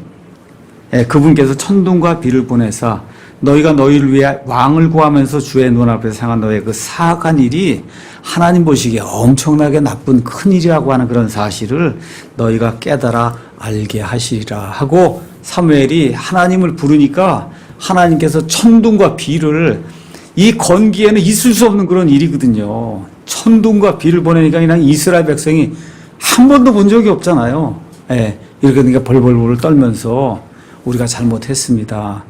Speaker 2: 그분께서 천둥과 비를 보내사 너희가 너희를 위해 왕을 구하면서 주의 눈앞에서 행한 너희의 그 사악한 일이 하나님 보시기에 엄청나게 나쁜 큰 일이라고 하는 그런 사실을 너희가 깨달아 알게 하시리라 하고 사무엘이 하나님을 부르니까 하나님께서 천둥과 비를 이 건기에는 있을 수 없는 그런 일이거든요. 천둥과 비를 보내니까 그냥 이스라엘 백성이 한 번도 본 적이 없잖아요. 이렇게 그러니까 벌벌벌 떨면서 우리가 잘못했습니다.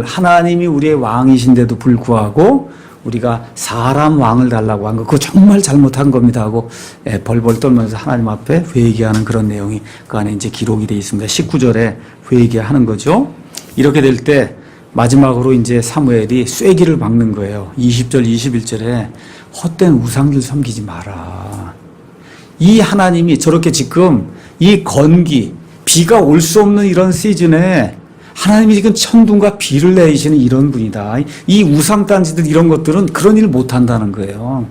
Speaker 2: 하나님이 우리의 왕이신데도 불구하고 우리가 사람 왕을 달라고 한 거, 그거 정말 잘못한 겁니다 하고 벌벌 떨면서 하나님 앞에 회개하는 그런 내용이 그 안에 이제 기록이 되어 있습니다. 19절에 회개하는 거죠. 이렇게 될 때 마지막으로 이제 사무엘이 쐐기를 박는 거예요. 20절, 21절에 헛된 우상들 섬기지 마라. 이 하나님이 저렇게 지금 이 건기, 비가 올 수 없는 이런 시즌에 하나님이 지금 천둥과 비를 내리시는 이런 분이다. 이 우상단지들 이런 것들은 그런 일 못한다는 거예요.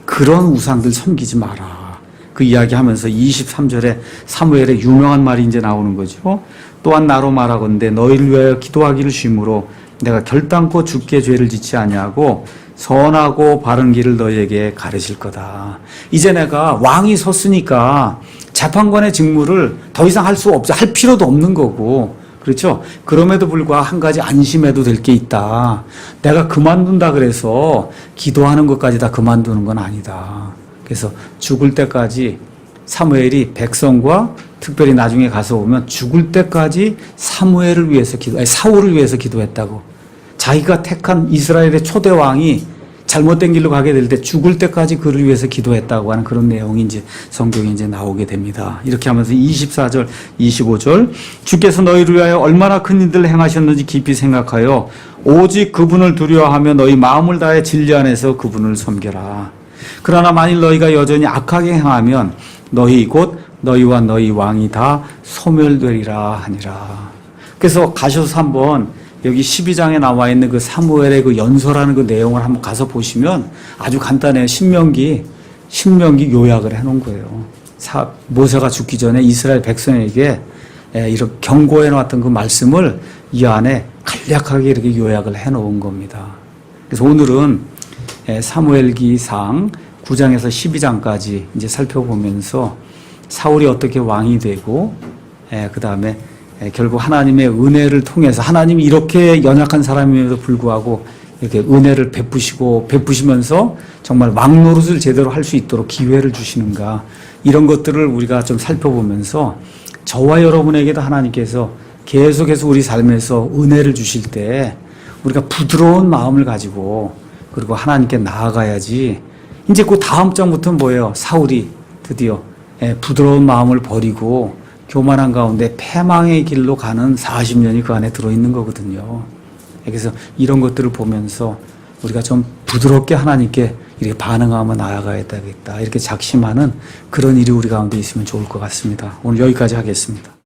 Speaker 2: 그런 우상들 섬기지 마라. 그 이야기하면서 23절에 사무엘의 유명한 말이 이제 나오는 거죠. 또한 나로 말하건대 너희를 위하여 기도하기를 쉼으로 내가 결단코 주께 죄를 짓지 아니하고 선하고 바른 길을 너희에게 가르칠 거다. 이제 내가 왕이 섰으니까 재판관의 직무를 더 이상 할 수 없어. 할 필요도 없는 거고. 그렇죠? 그럼에도 불구하고 한 가지 안심해도 될 게 있다. 내가 그만둔다 그래서 기도하는 것까지 다 그만두는 건 아니다. 그래서 죽을 때까지 사무엘이 백성과 특별히 나중에 가서 보면 죽을 때까지 사무엘을 위해서 사울을 위해서 기도했다고. 자기가 택한 이스라엘의 초대 왕이 잘못된 길로 가게 될 때 죽을 때까지 그를 위해서 기도했다고 하는 그런 내용이 이제 성경에 이제 나오게 됩니다. 이렇게 하면서 24절, 25절 주께서 너희를 위하여 얼마나 큰 일들을 행하셨는지 깊이 생각하여 오직 그분을 두려워하며 너희 마음을 다해 진리 안에서 그분을 섬겨라. 그러나 만일 너희가 여전히 악하게 행하면 너희 곧 너희와 너희 왕이 다 소멸되리라 하니라. 그래서 가셔서 한번 여기 12장에 나와 있는 그 사무엘의 그 연설하는 그 내용을 한번 가서 보시면 아주 간단해요. 신명기 요약을 해놓은 거예요. 모세가 죽기 전에 이스라엘 백성에게 이렇게 경고해 놨던 그 말씀을 이 안에 간략하게 이렇게 요약을 해놓은 겁니다. 그래서 오늘은 사무엘기상 9장에서 12장까지 이제 살펴보면서 사울이 어떻게 왕이 되고 그 다음에 결국 하나님의 은혜를 통해서 하나님이 이렇게 연약한 사람임에도 불구하고 이렇게 은혜를 베푸시면서 정말 왕 노릇을 제대로 할 수 있도록 기회를 주시는가, 이런 것들을 우리가 좀 살펴보면서 저와 여러분에게도 하나님께서 계속해서 우리 삶에서 은혜를 주실 때 우리가 부드러운 마음을 가지고 그리고 하나님께 나아가야지 이제 그 다음 장부터는 뭐예요? 사울이 드디어 부드러운 마음을 버리고 교만한 가운데 패망의 길로 가는 40년이 그 안에 들어있는 거거든요. 그래서 이런 것들을 보면서 우리가 좀 부드럽게 하나님께 이렇게 반응하며 나아가야 되겠다. 이렇게 작심하는 그런 일이 우리 가운데 있으면 좋을 것 같습니다. 오늘 여기까지 하겠습니다.